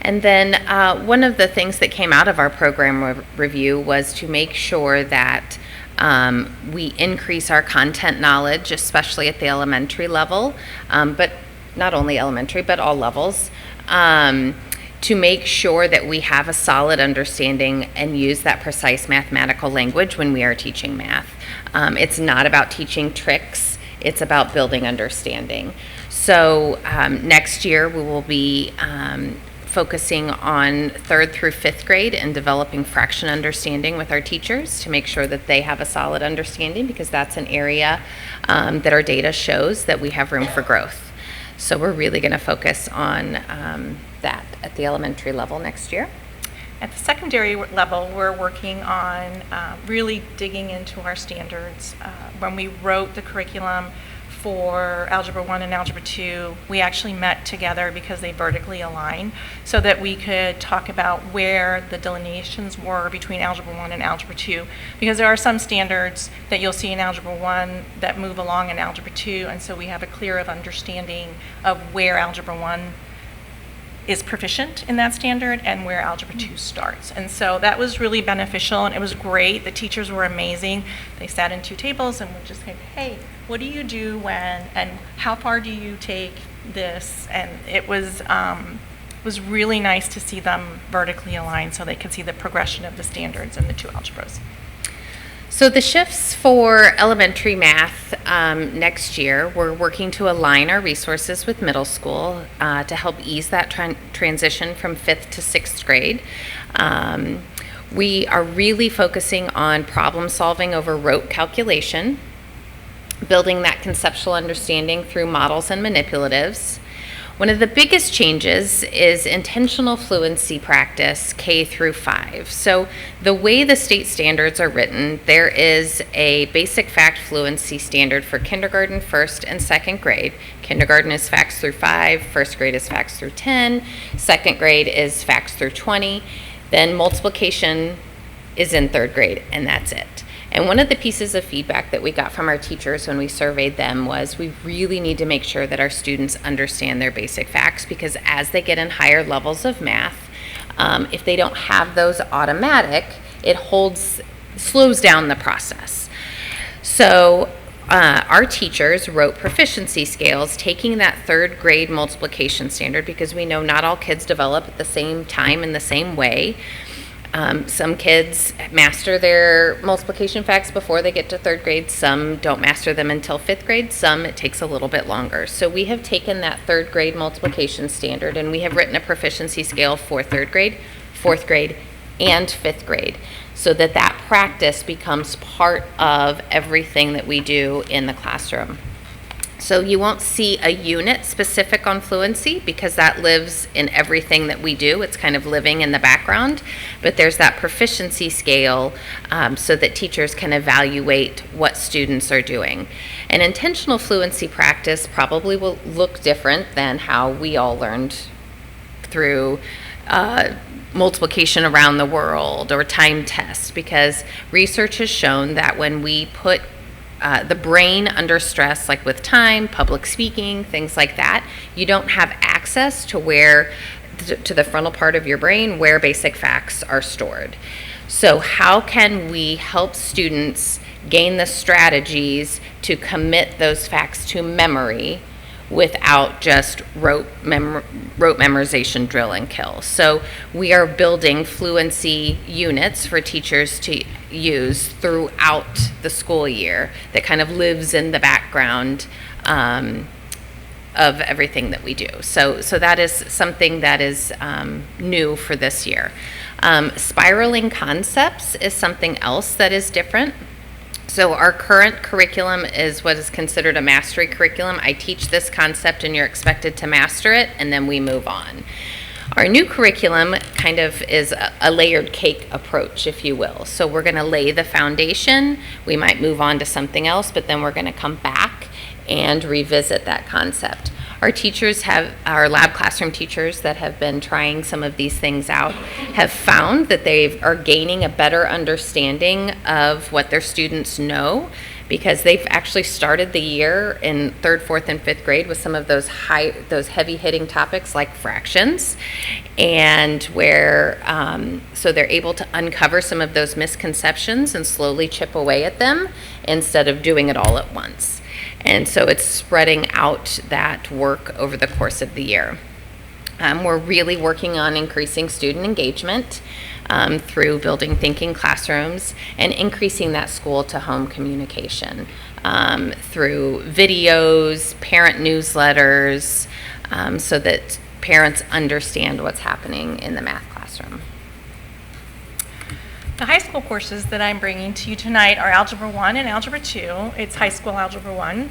And then one of the things that came out of our program review was to make sure that we increase our content knowledge, especially at the elementary level, but not only elementary, but all levels, to make sure that we have a solid understanding and use that precise mathematical language when we are teaching math. It's not about teaching tricks, it's about building understanding. So next year we will be focusing on 3rd through 5th grade and developing fraction understanding with our teachers to make sure that they have a solid understanding, because that's an area that our data shows that we have room for growth. So we're really going to focus on that at the elementary level next year. At the secondary level, we're working on really digging into our standards. When we wrote the curriculum for Algebra 1 and Algebra 2, we actually met together because they vertically align so that we could talk about where the delineations were between Algebra 1 and Algebra 2, because there are some standards that you'll see in Algebra 1 that move along in Algebra 2, and so we have a clear of understanding of where Algebra 1 is proficient in that standard and where Algebra 2 starts. And so that was really beneficial, and it was great. The teachers were amazing. They sat in two tables and would just say, hey, what do you do when, and how far do you take this? And it was really nice to see them vertically aligned so they could see the progression of the standards in the two algebras. So the shifts for elementary math next year, we're working to align our resources with middle school to help ease that transition from 5th to 6th grade. We are really focusing on problem solving over rote calculation, building that conceptual understanding through models and manipulatives. One of the biggest changes is intentional fluency practice K through 5. So the way the state standards are written, there is a basic fact fluency standard for kindergarten, 1st and 2nd grade. Kindergarten is facts through 5, 1st grade is facts through 10, 2nd grade is facts through 20, then multiplication is in 3rd grade, and that's it. And one of the pieces of feedback that we got from our teachers when we surveyed them was we really need to make sure that our students understand their basic facts, because as they get in higher levels of math, if they don't have those automatic, it slows down the process. So our teachers wrote proficiency scales, taking that 3rd grade multiplication standard, because we know not all kids develop at the same time in the same way. Some kids master their multiplication facts before they get to 3rd grade. Some don't master them until 5th grade. Some it takes a little bit longer. So we have taken that 3rd grade multiplication standard and we have written a proficiency scale for 3rd grade, 4th grade, and 5th grade, so that that practice becomes part of everything that we do in the classroom. So you won't see a unit specific on fluency because that lives in everything that we do. It's kind of living in the background, but there's that proficiency scale so that teachers can evaluate what students are doing. An intentional fluency practice probably will look different than how we all learned through multiplication around the world or time tests, because research has shown that when we put the brain under stress, like with time, public speaking, things like that, you don't have access to to the frontal part of your brain where basic facts are stored. So how can we help students gain the strategies to commit those facts to memory without just rote memorization, drill and kill? So we are building fluency units for teachers to use throughout the school year that kind of lives in the background of everything that we do. So that is something that is new for this year. Spiraling concepts is something else that is different. So our current curriculum is what is considered a mastery curriculum. I teach this concept and you're expected to master it, and then we move on. Our new curriculum kind of is a layered cake approach, if you will. So we're going to lay the foundation. We might move on to something else, but then we're going to come back and revisit that concept. Our teachers our lab classroom teachers that have been trying some of these things out have found that they are gaining a better understanding of what their students know, because they've actually started the year in 3rd, 4th, and 5th grade with some of those heavy-hitting topics like fractions, and where so they're able to uncover some of those misconceptions and slowly chip away at them instead of doing it all at once. And so it's spreading out that work over the course of the year. We're really working on increasing student engagement through building thinking classrooms and increasing that school-to-home communication through videos, parent newsletters, so that parents understand what's happening in the math classroom. The high school courses that I'm bringing to you tonight are Algebra 1 and Algebra 2. It's high school Algebra 1,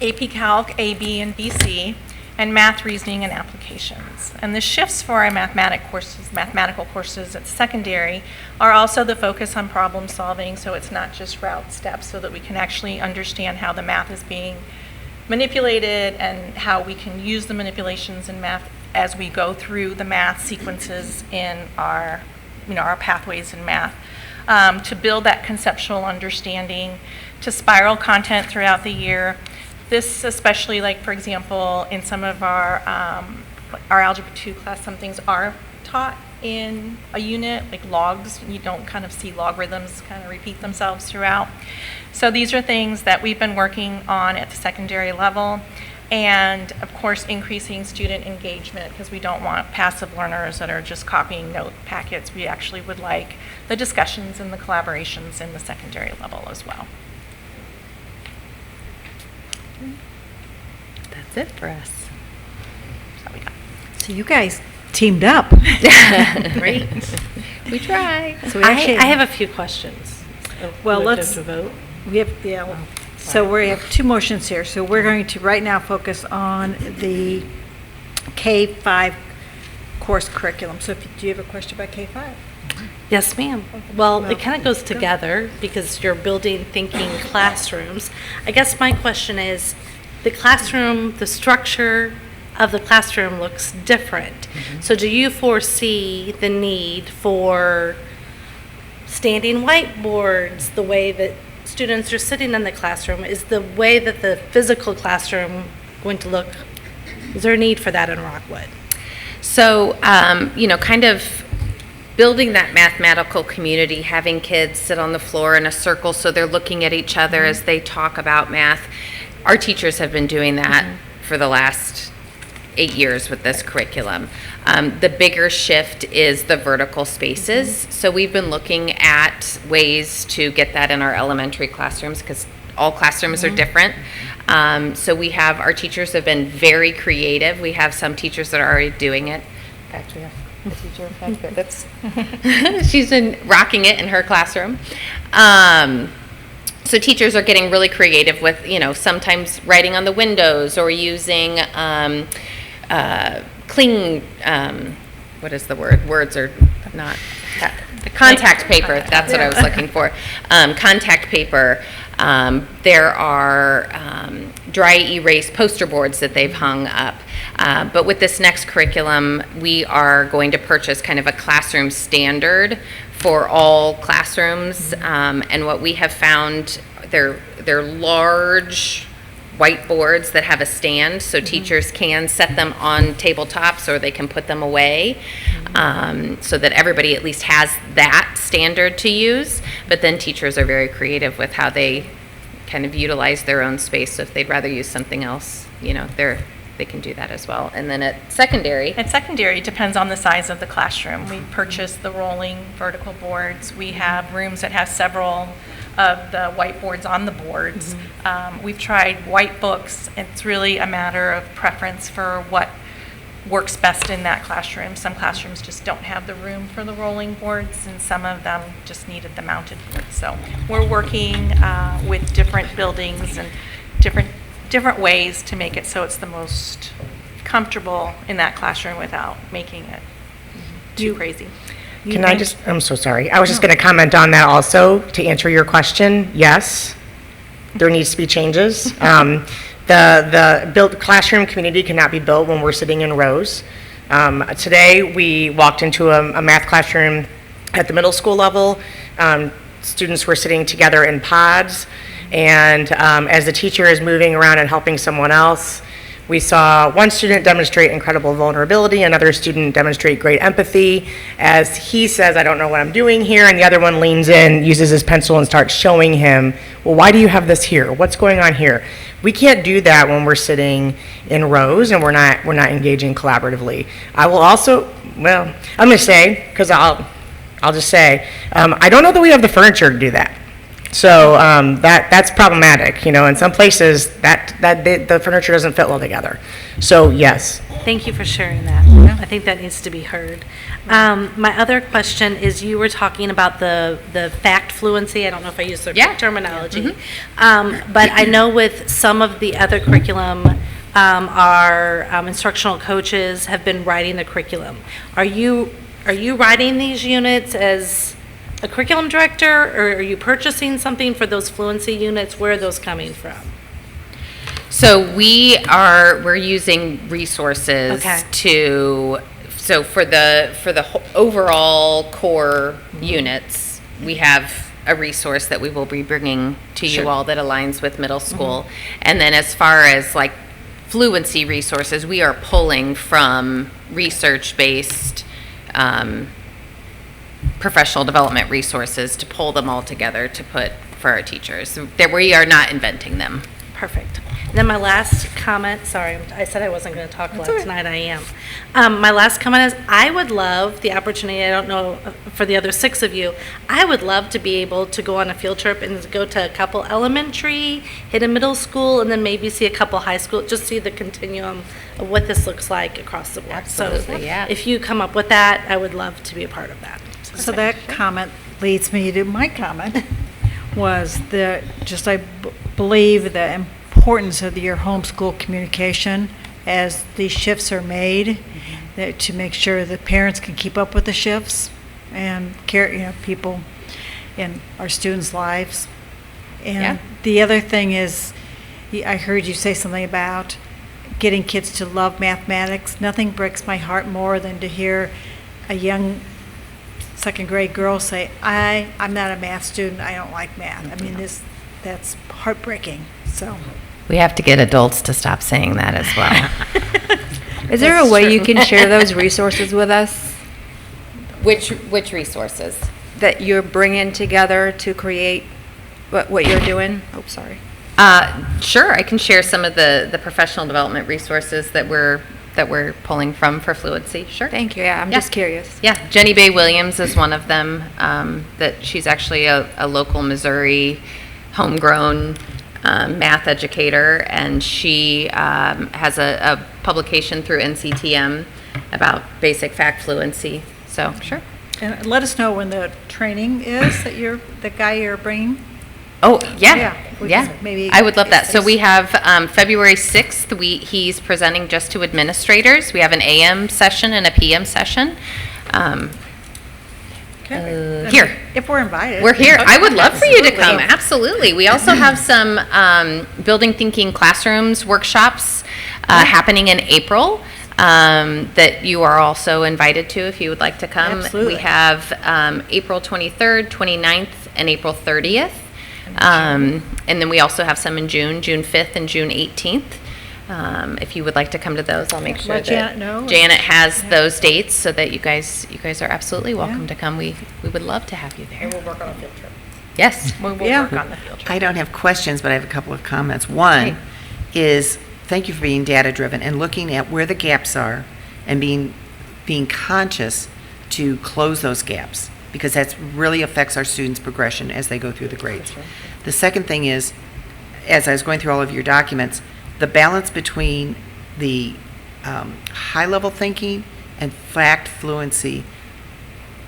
AP Calc, A, B, and BC, and math, reasoning, and applications. And the shifts for our mathematical courses at secondary are also the focus on problem solving, so it's not just route steps, so that we can actually understand how the math is being manipulated and how we can use the manipulations in math as we go through the math sequences in our pathways in math, to build that conceptual understanding, to spiral content throughout the year. This especially, like, for example, in some of our Algebra 2 class, some things are taught in a unit, like logs. You don't kind of see logarithms kind of repeat themselves throughout. So these are things that we've been working on at the secondary level. And of course, increasing student engagement, because we don't want passive learners that are just copying note packets. We actually would like the discussions and the collaborations in the secondary level as well. That's it for us. That's all we got. So you guys teamed up. Great. We try. So we actually, I have a few questions. Well, Do I have let's- to vote. we have, so we have two motions here. So we're going to right now focus on the K-5 course curriculum. So do you have a question about K-5? Yes, ma'am. Well, Well, it kind of goes go. together because you're building thinking classrooms. I guess my question is, the classroom, the structure of the classroom looks different. So do you foresee the need for standing whiteboards, the way that students are sitting in the classroom? Is the way that the physical classroom going to look, is there a need for that in Rockwood? So, kind of building that mathematical community, having kids sit on the floor in a circle so they're looking at each other as they talk about math. Our teachers have been doing that for the last 8 years with this curriculum. The bigger shift is the vertical spaces. So we've been looking at ways to get that in our elementary classrooms, because all classrooms are different. So our teachers have been very creative. We have some teachers that are already doing it. In fact, we have a teacher back there that's she's been rocking it in her classroom. So teachers are getting really creative with, sometimes writing on the windows or using what is the word? Words are not, contact paper, that's what I was looking for. Contact paper. There are dry erase poster boards that they've hung up. But with this next curriculum, we are going to purchase kind of a classroom standard for all classrooms. And what we have found, they're large whiteboards that have a stand, so teachers can set them on tabletops or they can put them away, so that everybody at least has that standard to use. But then teachers are very creative with how they kind of utilize their own space. So if they'd rather use something else, they can do that as well. And then at secondary, It depends on the size of the classroom. We purchase the rolling vertical boards. We have rooms that have several of the whiteboards on the boards. We've tried white books. It's really a matter of preference for what works best in that classroom. Some classrooms just don't have the room for the rolling boards, and some of them just needed the mounted boards. So we're working with different buildings and different ways to make it so it's the most comfortable in that classroom without making it too crazy. Can I just, I'm so sorry. I was just going to comment on that also to answer your question. Yes, there needs to be changes. The built classroom community cannot be built when we're sitting in rows. Today, we walked into a math classroom at the middle school level. Students were sitting together in pods, and as the teacher is moving around and helping someone else, we saw one student demonstrate incredible vulnerability, another student demonstrate great empathy as he says, "I don't know what I'm doing here," and the other one leans in, uses his pencil, and starts showing him, "Well, why do you have this here? What's going on here?" We can't do that when we're sitting in rows and we're not engaging collaboratively. I will also, well, I'm going to say, because I'll just say, I don't know that we have the furniture to do that. So that's problematic. In some places the furniture doesn't fit well together. So yes. Thank you for sharing that. I think that needs to be heard. My other question is, you were talking about the fact fluency. I don't know if I used the correct terminology. But I know with some of the other curriculum, our instructional coaches have been writing the curriculum. Are you writing these units as a curriculum director, or are you purchasing something for those fluency units? Where are those coming from? So we're using resources Okay. so for the overall core units, we have a resource that we will be bringing to you all that aligns with middle school. And then as far as like fluency resources, we are pulling from research-based professional development resources to pull them all together to put for our teachers. That we are not inventing them. Perfect. And then my last comment, sorry, I said I wasn't going to talk a lot tonight, I am. My last comment is, I would love the opportunity, I don't know for the other 6 of you, I would love to be able to go on a field trip and go to a couple elementary, hit a middle school, and then maybe see a couple high school, just see the continuum of what this looks like across the board. Absolutely, yeah. If you come up with that, I would love to be a part of that. So that comment leads me to my comment, was that just I believe the importance of your homeschool communication as these shifts are made, that to make sure that parents can keep up with the shifts and care, people in our students' lives. And the other thing is, I heard you say something about getting kids to love mathematics. Nothing breaks my heart more than to hear a young second grade girl say, I'm not a math student, I don't like math. I mean, that's heartbreaking, so. We have to get adults to stop saying that as well. Is there a way you can share those resources with us Which resources? that you're bringing together to create what you're doing? Oh, sorry. Sure, I can share some of the professional development resources that we're pulling from for fluency. Sure. Thank you. Yeah, I'm just curious. Yeah, Jenny Bay Williams is one of them. That she's actually a local Missouri homegrown math educator, and she has a publication through NCTM about basic fact fluency. So sure. And let us know when the training is that the guy you're bringing. Oh, yeah. we Yeah. can maybe I would love that. So face- we have February 6th, he's presenting just to administrators. We have an AM session and a PM session. Here. If we're invited. We're here. I would love for you to come. Absolutely. Absolutely. We also have some building thinking classrooms workshops happening in April that you are also invited to if you would like to come. Absolutely. We have April 23rd, 29th, and April 30th. And then we also have some in June 5th and June 18th. If you would like to come to those, I'll make sure Let that Janet know. Janet has those dates so that you guys are absolutely welcome to come. We would love to have you there. And we'll work on a field trip. Yes. We will Yeah. work on the field trip. I don't have questions, but I have a couple of comments. One is, thank you for being data-driven and looking at where the gaps are and being conscious to close those gaps, because that really affects our students' progression as they go through the grades. The second thing is, as I was going through all of your documents, the balance between the high-level thinking and fact fluency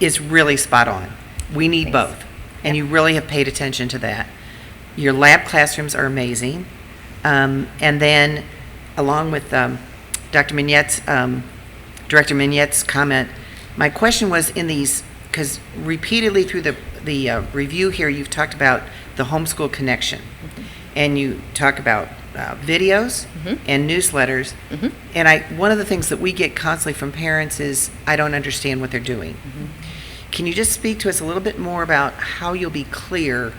is really spot on. We need both, and you really have paid attention to that. Your lab classrooms are amazing. And then, along with Dr. Mignette's, Director Mignette's comment, my question was in these, because repeatedly through the review here, you've talked about the homeschool connection, and you talk about videos and newsletters. And one of the things that we get constantly from parents is, I don't understand what they're doing. Can you just speak to us a little bit more about how you'll be clear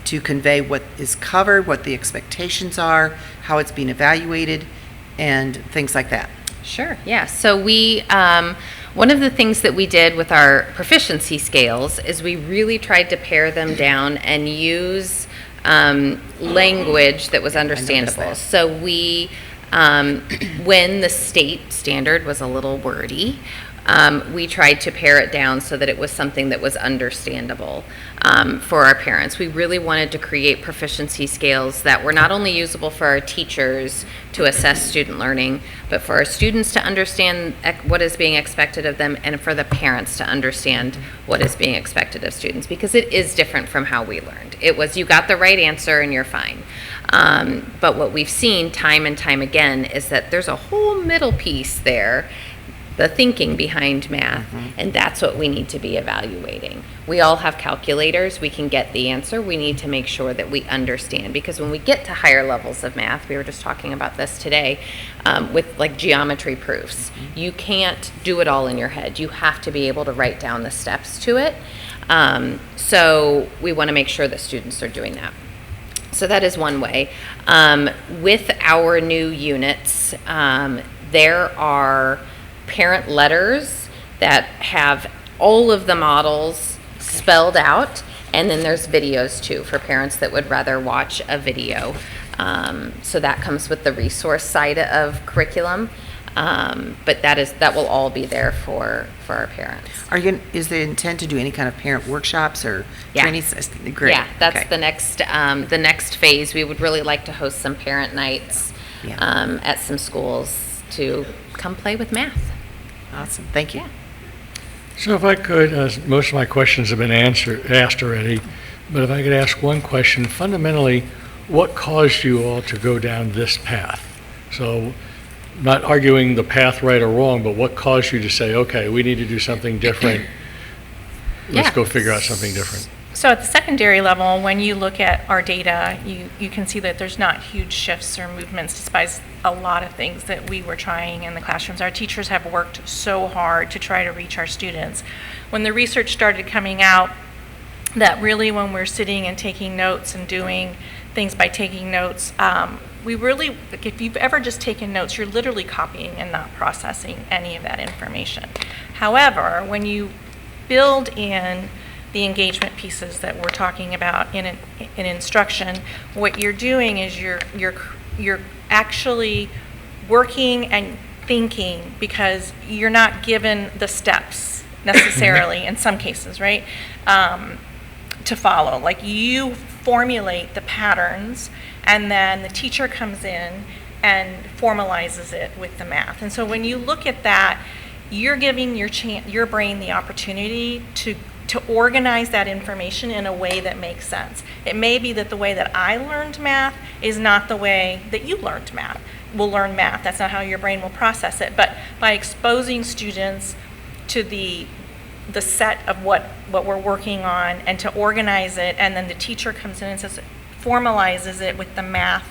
to convey what is covered, what the expectations are, how it's being evaluated, and things like that? Sure, yeah. So we, one of the things that we did with our proficiency scales is we really tried to pare them down and use language that was understandable. So we, when the state standard was a little wordy, we tried to pare it down so that it was something that was understandable for our parents. We really wanted to create proficiency scales that were not only usable for our teachers to assess student learning, but for our students to understand what is being expected of them, and for the parents to understand what is being expected of students, because it is different from how we learned. It was, you got the right answer and you're fine. But what we've seen time and time again is that there's a whole middle piece there, the thinking behind math, and that's what we need to be evaluating. We all have calculators. We can get the answer. We need to make sure that we understand, because when we get to higher levels of math, we were just talking about this today, with like geometry proofs, you can't do it all in your head. You have to be able to write down the steps to it. So we want to make sure that students are doing that. So that is one way. With our new units, there are parent letters that have all of the models spelled out, and then there's videos too for parents that would rather watch a video. So that comes with the resource side of curriculum, but that will all be there for our parents. Is the intent to do any kind of parent workshops or training? Great. Yeah, that's Okay. the next phase. We would really like to host some parent nights at some schools to come play with math. Awesome. Thank you. So if I could, most of my questions have been asked already, but if I could ask one question, fundamentally, what caused you all to go down this path? So, not arguing the path right or wrong, but what caused you to say, okay, we need to do something different. Let's go figure out something different. So at the secondary level, when you look at our data, you can see that there's not huge shifts or movements despite a lot of things that we were trying in the classrooms. Our teachers have worked so hard to try to reach our students. When the research started coming out, that really when we're sitting and taking notes and doing things by taking notes, we really, if you've ever just taken notes, you're literally copying and not processing any of that information. However, when you build in the engagement pieces that we're talking about in instruction, what you're doing is you're actually working and thinking, because you're not given the steps necessarily in some cases, right, to follow. Like, you formulate the patterns, and then the teacher comes in and formalizes it with the math. And so when you look at that, you're giving your brain the opportunity to organize that information in a way that makes sense. It may be that the way that I learned math is not the way that you learned math. Will learn math. That's not how your brain will process it. But by exposing students to the set of what we're working on, and to organize it, and then the teacher comes in and formalizes it with the math,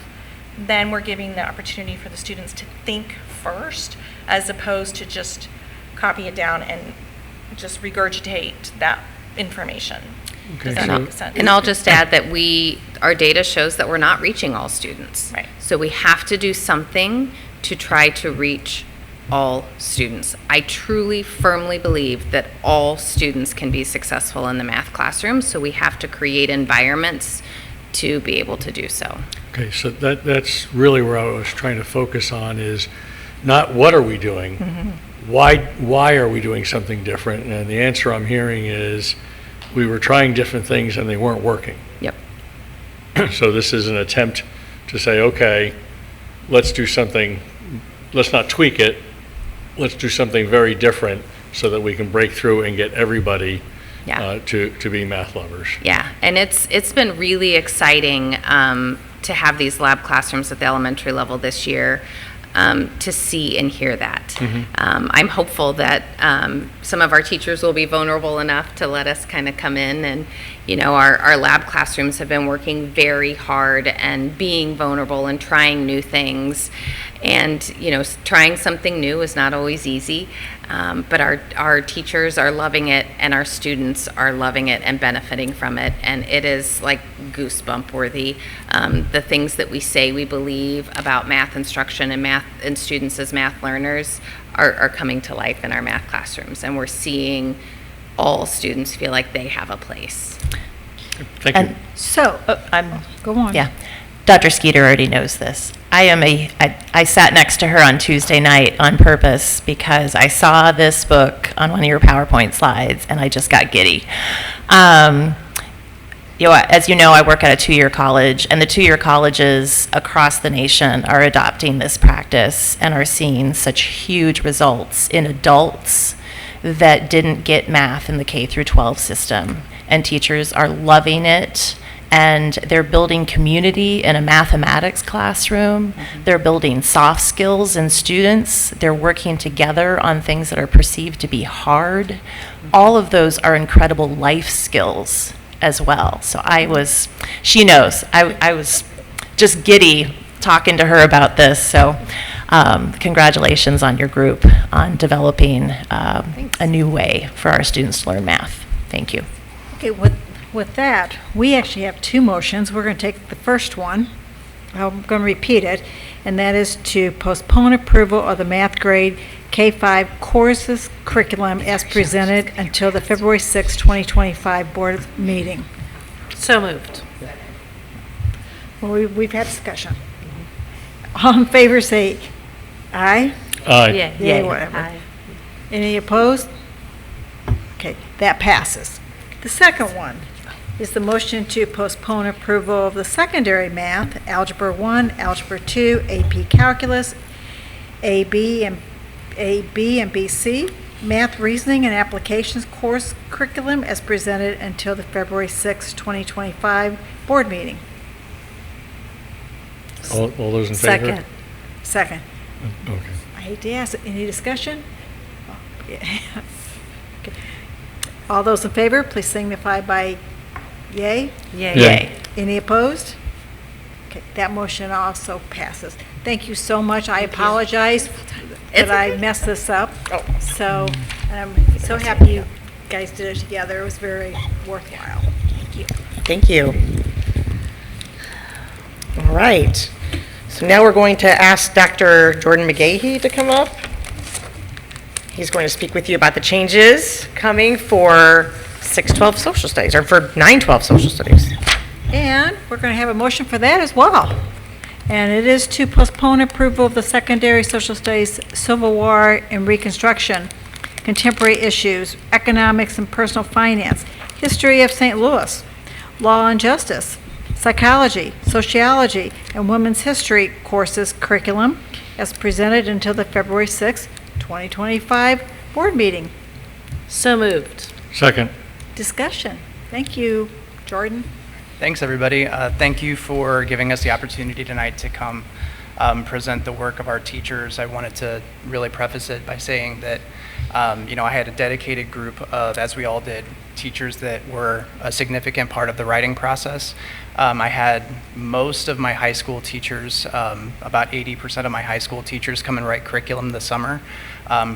then we're giving the opportunity for the students to think first, as opposed to just copy it down and just regurgitate that information. Okay, Does that make sense? And I'll just add that our data shows that we're not reaching all students. Right. So we have to do something to try to reach all students. I truly, firmly believe that all students can be successful in the math classroom, so we have to create environments to be able to do so. Okay, so that's really where I was trying to focus on, is not what are we doing, why are we doing something different? And the answer I'm hearing is we were trying different things and they weren't working. Yep. So this is an attempt to say, okay, let's do something, let's not tweak it, let's do something very different so that we can break through and get everybody to be math lovers. Yeah, and it's been really exciting to have these lab classrooms at the elementary level this year, to see and hear that. I'm hopeful that some of our teachers will be vulnerable enough to let us kind of come in, and our lab classrooms have been working very hard and being vulnerable and trying new things. And trying something new is not always easy, but our teachers are loving it, and our students are loving it and benefiting from it, and it is like goosebump worthy. The things that we say we believe about math instruction and students as math learners are coming to life in our math classrooms, and we're seeing all students feel like they have a place. Thank you. So, go on. Yeah. Dr. Skeeter already knows this. I sat next to her on Tuesday night on purpose because I saw this book on one of your PowerPoint slides and I just got giddy. As you know, I work at a two-year college, and the two-year colleges across the nation are adopting this practice and are seeing such huge results in adults that didn't get math in the K through 12 system. And teachers are loving it, and they're building community in a mathematics classroom. They're building soft skills in students. They're working together on things that are perceived to be hard. All of those are incredible life skills as well. So she knows, I was just giddy talking to her about this. So congratulations on your group on developing a new way for our students to learn math. Thank you. Okay, with that, we actually have two motions. We're going to take the first one. I'm going to repeat it, and that is to postpone approval of the math grade K-5 courses curriculum as presented until the February 6, 2025 board meeting. So moved. Well, we've had discussion. All in favor say aye. Aye. Yay, whatever. Aye. Any opposed? Okay, that passes. The second one is the motion to postpone approval of the secondary math, Algebra 1, Algebra 2, AP Calculus, AB and BC, Math Reasoning and Applications course curriculum as presented until the February 6, 2025 board meeting. All those in favor? Second. Okay. I hate to ask, any discussion? Oh, yeah. Okay. All those in favor, please signify by yay. Yay. Any opposed? Okay, that motion also passes. Thank you so much. I apologize that I messed this up. So I'm so happy you guys did it together. It was very worthwhile. Thank you. Thank you. All right. So now we're going to ask Dr. Jordan McGahee to come up. He's going to speak with you about the changes coming for 612 social studies, or for 912 social studies. And we're going to have a motion for that as well. And it is to postpone approval of the secondary social studies, Civil War and Reconstruction, contemporary issues, economics and personal finance, history of St. Louis, law and justice, psychology, sociology, and women's history courses curriculum as presented until the February 6, 2025 board meeting. So moved. Second. Discussion. Thank you, Jordan. Thanks, everybody. Thank you for giving us the opportunity tonight to come present the work of our teachers. I wanted to really preface it by saying that, I had a dedicated group of, as we all did, teachers that were a significant part of the writing process. I had most of my high school teachers, about 80% of my high school teachers come and write curriculum this summer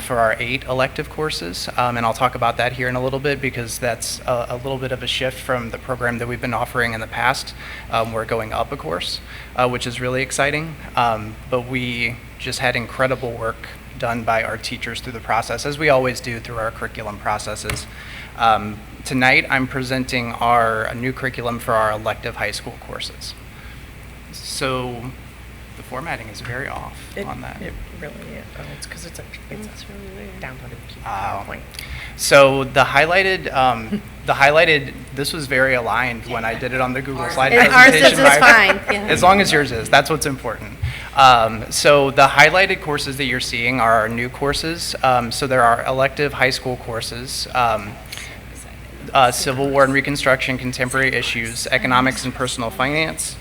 for our 8 elective courses. And I'll talk about that here in a little bit because that's a little bit of a shift from the program that we've been offering in the past. We're going up a course, which is really exciting. But we just had incredible work done by our teachers through the process, as we always do through our curriculum processes. Tonight, I'm presenting our new curriculum for our elective high school courses. So the formatting is very off on that. It really is. Oh, it's because it's really weird. Downloaded PowerPoint. So the highlighted, this was very aligned when I did it on the Google slide presentation. Ours is fine. Yeah. As long as yours is, that's what's important. So the highlighted courses that you're seeing are our new courses. So there are elective high school courses, Civil War and Reconstruction, Contemporary Issues, Economics and Personal Finance,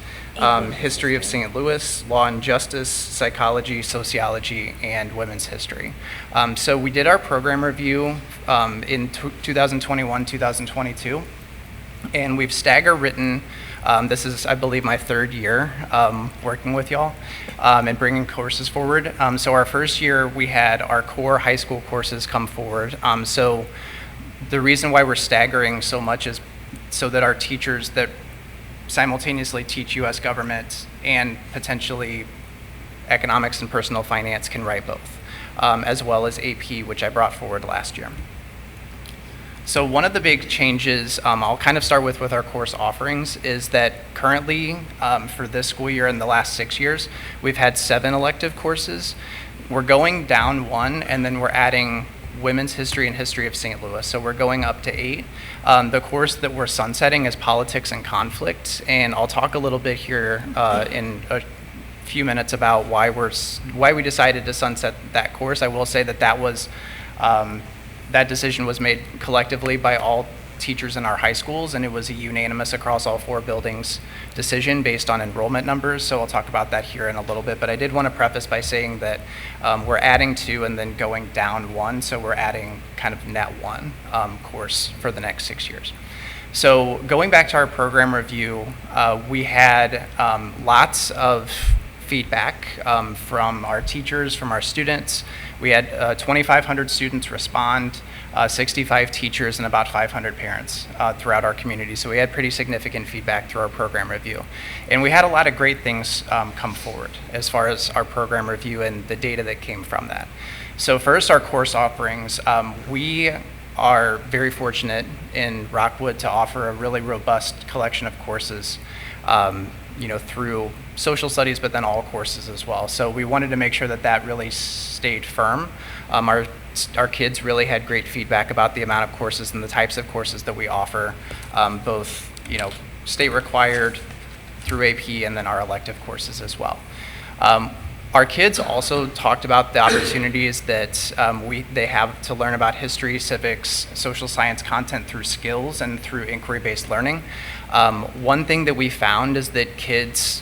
History of St. Louis, Law and Justice, Psychology, Sociology, and Women's History. So we did our program review in 2021, 2022, and we've stagger written. This is, I believe, my 3rd year working with y'all and bringing courses forward. So our first year, we had our core high school courses come forward. So the reason why we're staggering so much is so that our teachers that simultaneously teach U.S. government and potentially economics and personal finance can write both, as well as AP, which I brought forward last year. So one of the big changes, I'll kind of start with our course offerings, is that currently for this school year and the last 6 years, we've had 7 elective courses. We're going down 1, and then we're adding Women's History and History of St. Louis, so we're going up to 8. The course that we're sunsetting is Politics and Conflict, and I'll talk a little bit here in a few minutes about why we decided to sunset that course. I will say that that decision was made collectively by all teachers in our high schools, and it was a unanimous across all 4 buildings decision based on enrollment numbers, so I'll talk about that here in a little bit. But I did want to preface by saying that we're adding 2 and then going down 1, so we're adding kind of net 1 course for the next 6 years. So going back to our program review, we had lots of feedback from our teachers, from our students. We had 2,500 students respond, 65 teachers, and about 500 parents throughout our community. So we had pretty significant feedback through our program review. And we had a lot of great things come forward as far as our program review and the data that came from that. So first, our course offerings. We are very fortunate in Rockwood to offer a really robust collection of courses through social studies, but then all courses as well. So we wanted to make sure that really stayed firm. Our kids really had great feedback about the amount of courses and the types of courses that we offer, both state required through AP and then our elective courses as well. Our kids also talked about the opportunities that they have to learn about history, civics, social science content through skills and through inquiry-based learning. One thing that we found is that kids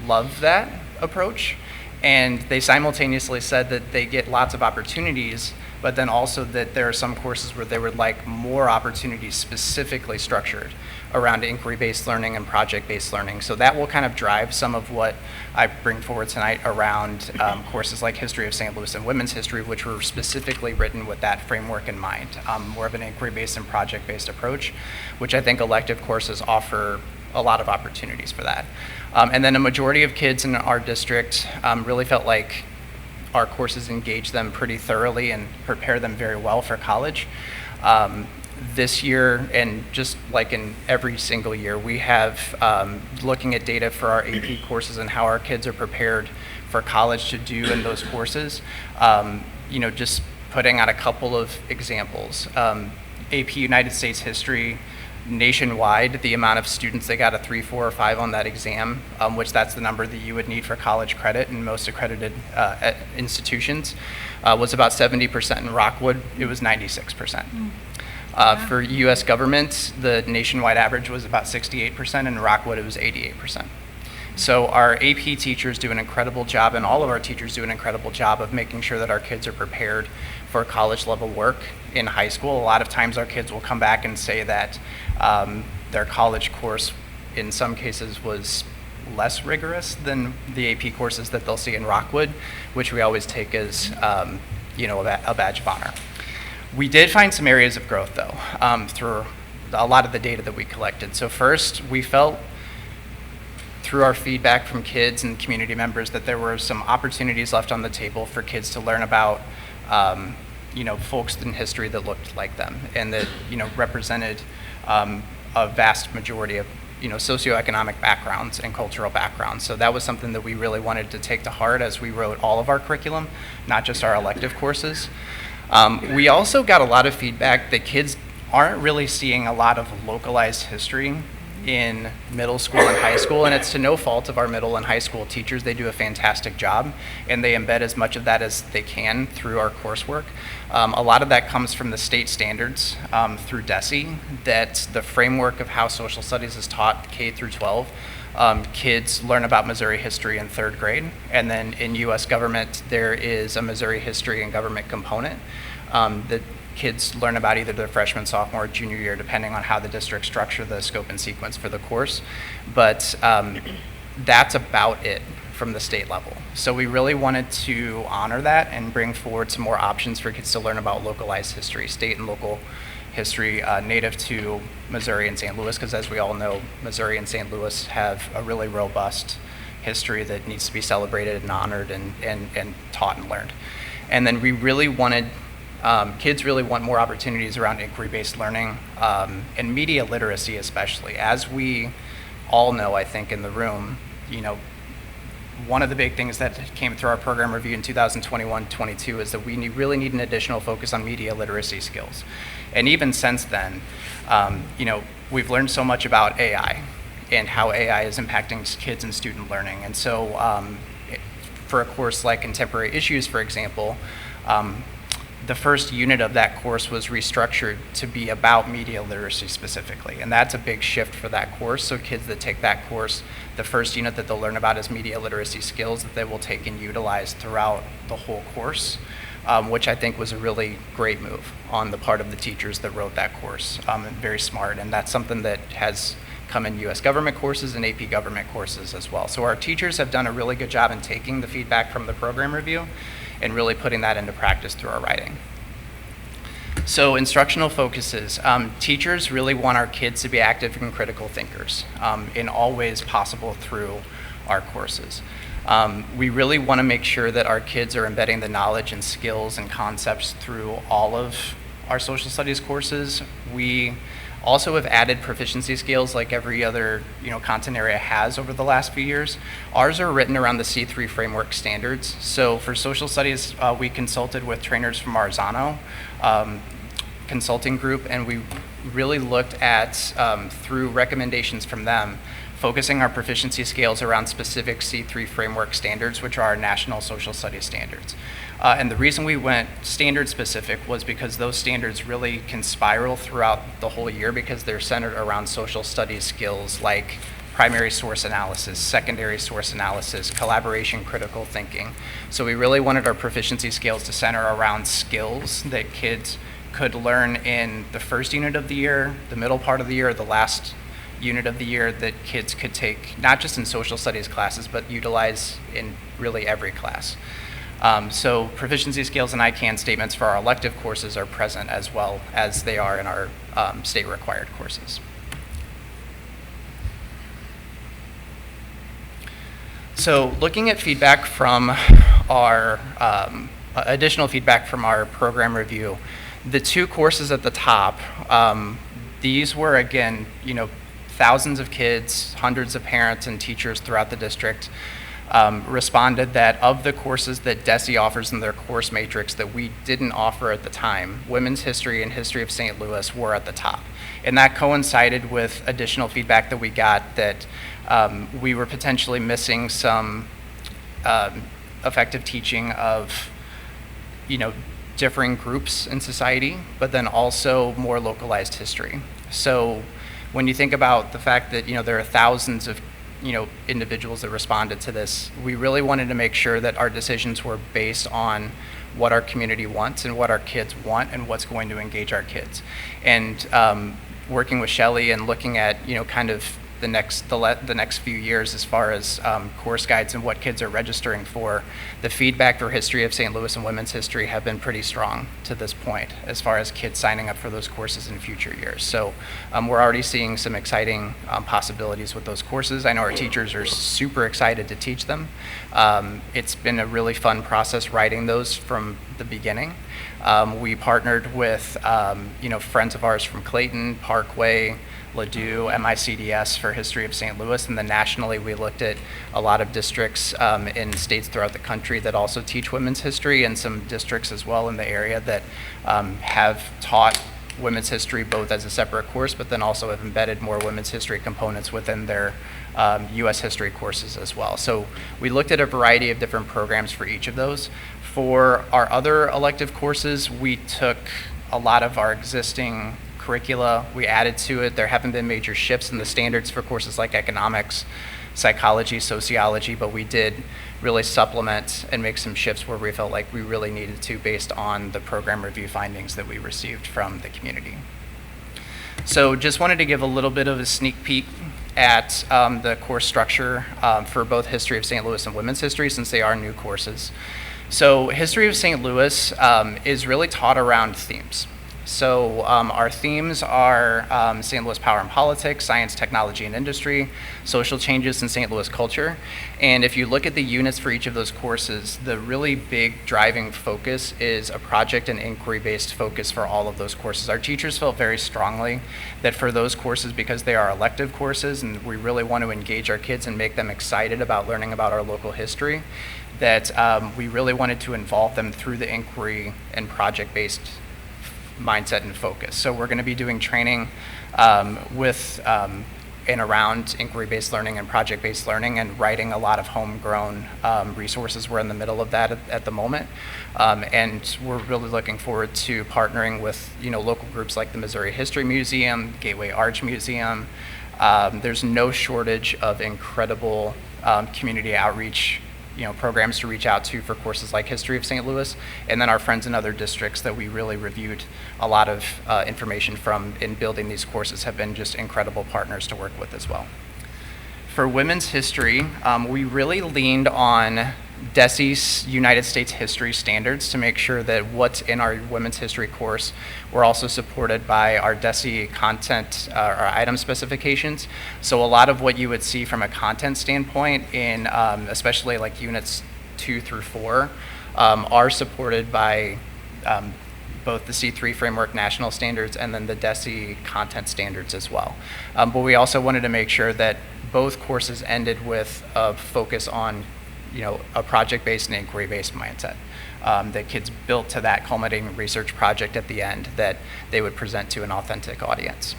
love that approach, and they simultaneously said that they get lots of opportunities, but then also that there are some courses where they would like more opportunities specifically structured around inquiry-based learning and project-based learning. So that will kind of drive some of what I bring forward tonight around courses like History of St. Louis and Women's History, which were specifically written with that framework in mind, more of an inquiry-based and project-based approach, which I think elective courses offer a lot of opportunities for that. And then a majority of kids in our district really felt like our courses engage them pretty thoroughly and prepare them very well for college. This year, and just like in every single year, we have looking at data for our AP courses and how our kids are prepared for college to do in those courses. Just putting out a couple of examples. AP United States History, nationwide, the amount of students that got a 3, 4, or 5 on that exam, which that's the number that you would need for college credit in most accredited institutions, was about 70%. In Rockwood, it was 96%. For U.S. government, the nationwide average was about 68%, and in Rockwood, it was 88%. So our AP teachers do an incredible job, and all of our teachers do an incredible job of making sure that our kids are prepared for college level work in high school. A lot of times our kids will come back and say that their college course in some cases was less rigorous than the AP courses that they'll see in Rockwood, which we always take as a badge of honor. We did find some areas of growth though through a lot of the data that we collected. So first, we felt through our feedback from kids and community members that there were some opportunities left on the table for kids to learn about folks in history that looked like them and that represented a vast majority of socioeconomic backgrounds and cultural backgrounds. So that was something that we really wanted to take to heart as we wrote all of our curriculum, not just our elective courses. We also got a lot of feedback that kids aren't really seeing a lot of localized history in middle school and high school, and it's to no fault of our middle and high school teachers. They do a fantastic job, and they embed as much of that as they can through our coursework. A lot of that comes from the state standards through DESE, that the framework of how social studies is taught K through 12. Kids learn about Missouri history in 3rd grade, and then in U.S. government, there is a Missouri history and government component that kids learn about either their freshman, sophomore, or junior year, depending on how the district structure the scope and sequence for the course. But that's about it from the state level. So we really wanted to honor that and bring forward some more options for kids to learn about localized history, state and local history native to Missouri and St. Louis, because as we all know, Missouri and St. Louis have a really robust history that needs to be celebrated and honored and taught and learned. And then we really wanted Kids really want more opportunities around inquiry-based learning and media literacy especially. As we all know, I think, in the room, one of the big things that came through our program review in 2021-22 is that we really need an additional focus on media literacy skills. And even since then, we've learned so much about AI and how AI is impacting kids and student learning. And so for a course like Contemporary Issues, for example, the first unit of that course was restructured to be about media literacy specifically. And that's a big shift for that course. So kids that take that course, the first unit that they'll learn about is media literacy skills that they will take and utilize throughout the whole course, which I think was a really great move on the part of the teachers that wrote that course. Very smart. And that's something that has come in U.S. government courses and AP government courses as well. So our teachers have done a really good job in taking the feedback from the program review and really putting that into practice through our writing. So instructional focuses. Teachers really want our kids to be active and critical thinkers in all ways possible through our courses. We really want to make sure that our kids are embedding the knowledge and skills and concepts through all of our social studies courses. We also have added proficiency skills like every other content area has over the last few years. Ours are written around the C3 framework standards. So for social studies, we consulted with trainers from Arzano consulting group, and we really looked at, through recommendations from them, focusing our proficiency scales around specific C3 framework standards, which are our national social studies standards. And the reason we went standard specific was because those standards really can spiral throughout the whole year because they're centered around social studies skills like primary source analysis, secondary source analysis, collaboration, critical thinking. So we really wanted our proficiency scales to center around skills that kids could learn in the first unit of the year, the middle part of the year, the last unit of the year that kids could take, not just in social studies classes, but utilize in really every class. So proficiency skills and ICANN statements for our elective courses are present as well as they are in our state required courses. So looking at feedback from our, additional feedback from our program review, the two courses at the top, these were again, thousands of kids, hundreds of parents and teachers throughout the district responded that of the courses that DESE offers in their course matrix that we didn't offer at the time, women's history and history of St. Louis were at the top. And that coincided with additional feedback that we got that we were potentially missing some effective teaching of, differing groups in society, but then also more localized history. So when you think about the fact that, there are thousands of individuals that responded to this, we really wanted to make sure that our decisions were based on what our community wants and what our kids want and what's going to engage our kids. And working with Shelley and looking at, kind of the next few years as far as course guides and what kids are registering for, the feedback for history of St. Louis and women's history have been pretty strong to this point as far as kids signing up for those courses in future years. So we're already seeing some exciting possibilities with those courses. I know our teachers are super excited to teach them. It's been a really fun process writing those from the beginning. We partnered with friends of ours from Clayton, Parkway, Ladue, MICDS for history of St. Louis, and then nationally we looked at a lot of districts in states throughout the country that also teach women's history, and some districts as well in the area that have taught women's history both as a separate course, but then also have embedded more women's history components within their U.S. history courses as well. So we looked at a variety of different programs for each of those. For our other elective courses, we took a lot of our existing curricula, we added to it. There haven't been major shifts in the standards for courses like economics, psychology, sociology, but we did really supplement and make some shifts where we felt like we really needed to based on the program review findings that we received from the community. So just wanted to give a little bit of a sneak peek at the course structure for both history of St. Louis and women's history, since they are new courses. So history of St. Louis is really taught around themes. So our themes are St. Louis power and politics, science, technology, and industry, social changes in St. Louis culture. And if you look at the units for each of those courses, the really big driving focus is a project and inquiry-based focus for all of those courses. Our teachers felt very strongly that for those courses, because they are elective courses and we really want to engage our kids and make them excited about learning about our local history, that we really wanted to involve them through the inquiry and project-based mindset and focus. So we're going to be doing training with and around inquiry-based learning and project-based learning, and writing a lot of homegrown resources. We're in the middle of that at the moment, and we're really looking forward to partnering with local groups like the Missouri History Museum, Gateway Arch Museum. There's no shortage of incredible community outreach programs to reach out to for courses like History of St. Louis, and then our friends in other districts that we really reviewed a lot of information from in building these courses have been just incredible partners to work with as well. For women's history, we really leaned on DESE's United States History Standards to make sure that what's in our women's history course were also supported by our DESE content or item specifications. So a lot of what you would see from a content standpoint in especially like units 2 through 4 are supported by both the C3 framework national standards and then the DESE content standards as well. But we also wanted to make sure that both courses ended with a focus on a project-based and inquiry-based mindset. That kids built to that culminating research project at the end that they would present to an authentic audience.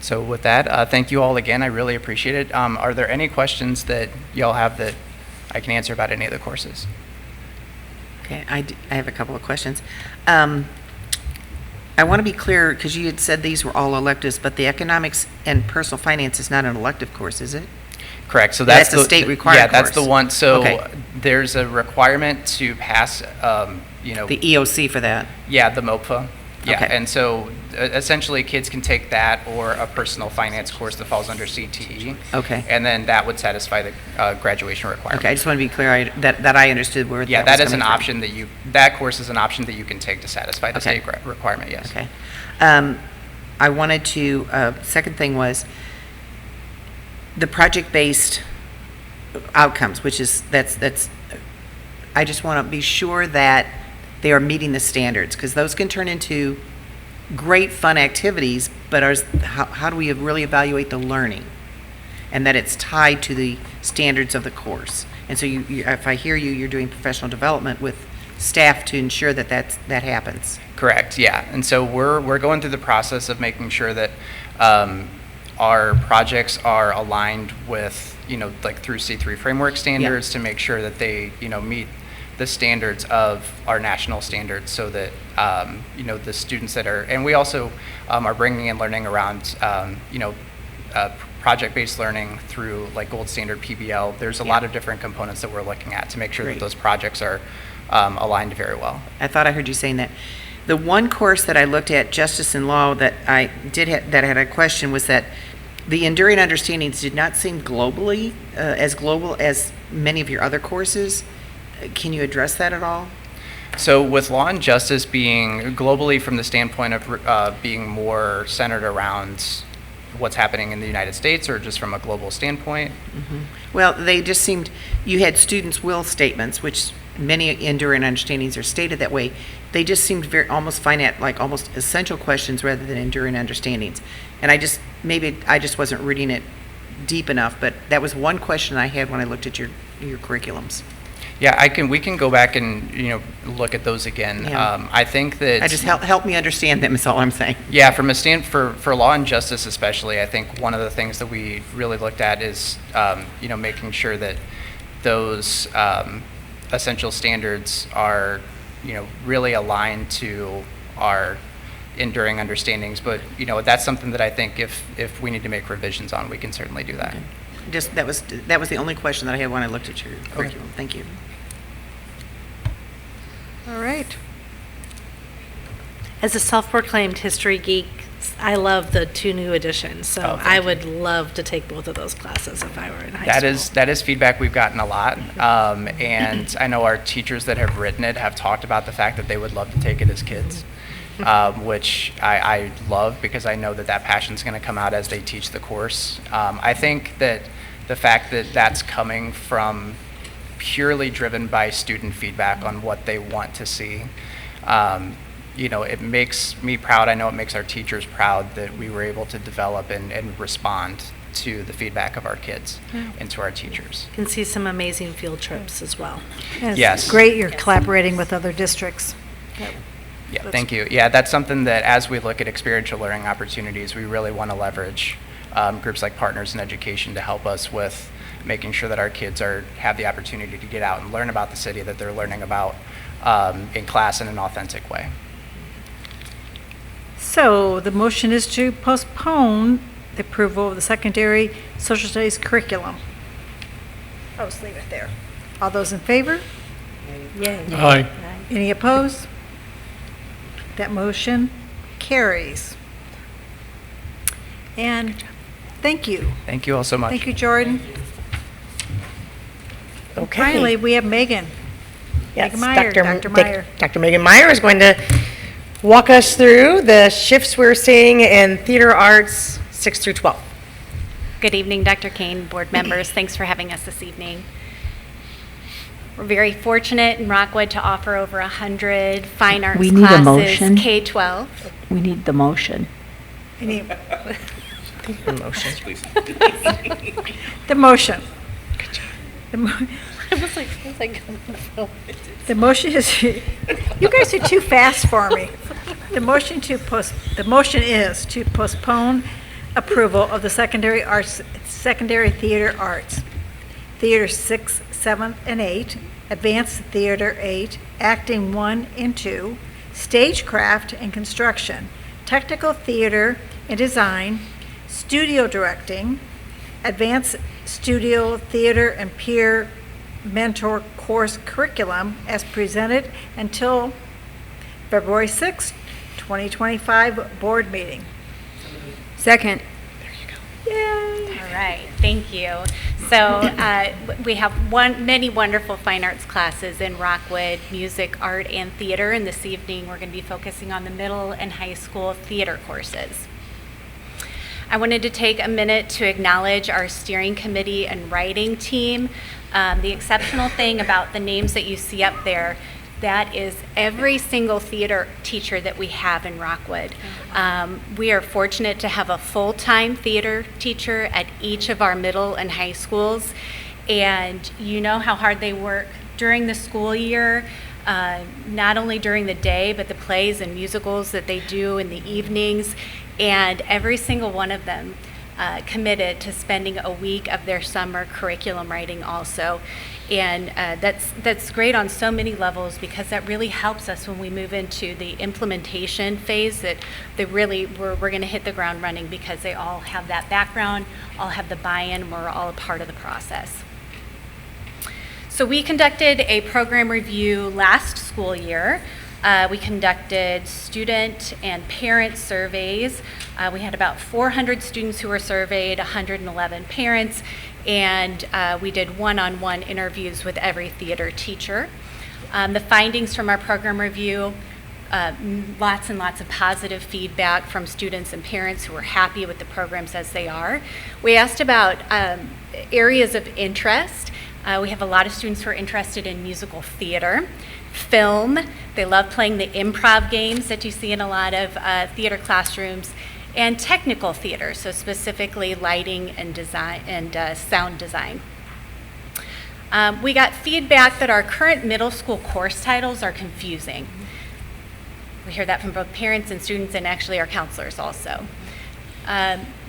So with that, thank you all again. I really appreciate it. Are there any questions that y'all have that I can answer about any of the courses? Okay, I have a couple of questions. I want to be clear, because you had said these were all electives, but the economics and personal finance is not an elective course, is it? Correct. So that's a state required Yeah, course. that's the one. So Okay. there's a requirement to pass, The EOC for that. Yeah, the MOPFA. Yeah, Okay. and so essentially kids can take that or a personal finance course that falls under CTE. Okay. And then that would satisfy the graduation requirement. Okay, I just want to be clear that I understood where Yeah, that that was is an coming from. option that course is an option that you can take to satisfy the Okay. state requirement, yes. Okay. I wanted to, second thing was the project-based outcomes, which is, that's, I just want to be sure that they are meeting the standards, because those can turn into great fun activities, but how do we really evaluate the learning? And that it's tied to the standards of the course. And so if I hear you, you're doing professional development with staff to ensure that that happens. Correct, yeah. And so we're going through the process of making sure that our projects are aligned with, like through C3 framework standards to make sure that they, meet the standards of our national standards, so that, the students that are, and we also are bringing in learning around, project-based learning through like gold standard PBL. There's a lot of different components that we're looking at to make sure that those projects are aligned very well. I thought I heard you saying that. The one course that I looked at, Justice and Law, that I had a question was that the enduring understandings did not seem globally as global as many of your other courses. Can you address that at all? So with Law and Justice being globally from the standpoint of being more centered around what's happening in the United States, or just from a global standpoint? Mm-hmm. Well, they just seemed, you had students' will statements, which many enduring understandings are stated that way. They just seemed very almost finite, like almost essential questions rather than enduring understandings. And maybe I just wasn't reading it deep enough, but that was one question I had when I looked at your curriculums. Yeah, we can go back and look at those again. Yeah. I think that I just help me understand them is all I'm saying. Yeah, from a for Law and Justice especially, I think one of the things that we really looked at is making sure that those essential standards are really aligned to our enduring understandings. But that's something that I think if we need to make revisions on, we can certainly do that. Okay. Just that was the only question that I had when I looked at your curriculum. Thank you. All right. As a self-proclaimed history geek, I love the 2 new additions, so Oh, thank I you. would love to take both of those classes if I were in high school. That is feedback we've gotten a lot, and I know our teachers that have written it have talked about the fact that they would love to take it as kids, which I love because I know that passion's going to come out as they teach the course. I think that the fact that that's coming from purely driven by student feedback on what they want to see. It makes me proud. I know it makes our teachers proud that we were able to develop and respond to the feedback of our kids and to our teachers. You can see some amazing field trips as well. And Yes. It's great you're collaborating with other districts. Yeah, thank you. Yeah, that's something that as we look at experiential learning opportunities, we really want to leverage groups like Partners in Education to help us with making sure that our kids have the opportunity to get out and learn about the city that they're learning about in class in an authentic way. So the motion is to postpone the approval of the secondary social studies curriculum. I'll just leave it there. All those in favor? Yay. Aye. Any opposed? That motion carries. And thank you. Thank you all so much. Thank you, Jordan. Okay. Finally, we have Megan. Yes, Megan Meyer, Dr. Meyer. Dr. Megan Meyer is going to walk us through the shifts we're seeing in theater arts 6 through 12. Good evening, Dr. Kane, board members. Thanks for having us this evening. We're very fortunate in Rockwood to offer over 100 fine arts We need a classes, motion. K-12. We need the motion. Any, The motion. the motion. The mo- I was like, The motion is, you guys are too fast for me. The motion is to postpone approval of the secondary theater arts, theater 6, 7, and 8, advanced theater 8, acting 1 and 2, stagecraft and construction, technical theater and design, studio directing, advanced studio theater and peer mentor course curriculum as presented until February 6, 2025 board meeting. Second. All right, thank you. So we have many wonderful fine arts classes in Rockwood, music, art, and theater. And this evening, we're going to be focusing on the middle and high school theater courses. I wanted to take a minute to acknowledge our steering committee and writing team. The exceptional thing about the names that you see up there, that is every single theater teacher that we have in Rockwood. We are fortunate to have a full-time theater teacher at each of our middle and high schools. And you know how hard they work during the school year, not only during the day, but the plays and musicals that they do in the evenings. And every single one of them committed to spending a week of their summer curriculum writing also. And that's great on so many levels because that really helps us when we move into the implementation phase that really we're going to hit the ground running because they all have that background, all have the buy-in, we're all a part of the process. So we conducted a program review last school year. We conducted student and parent surveys. We had about 400 students who were surveyed, 111 parents, and we did one-on-one interviews with every theater teacher. The findings from our program review, lots and lots of positive feedback from students and parents who were happy with the programs as they are. We asked about areas of interest. We have a lot of students who are interested in musical theater, film. They love playing the improv games that you see in a lot of theater classrooms, and technical theater, so specifically lighting and design and sound design. We got feedback that our current middle school course titles are confusing. We hear that from both parents and students and actually our counselors also.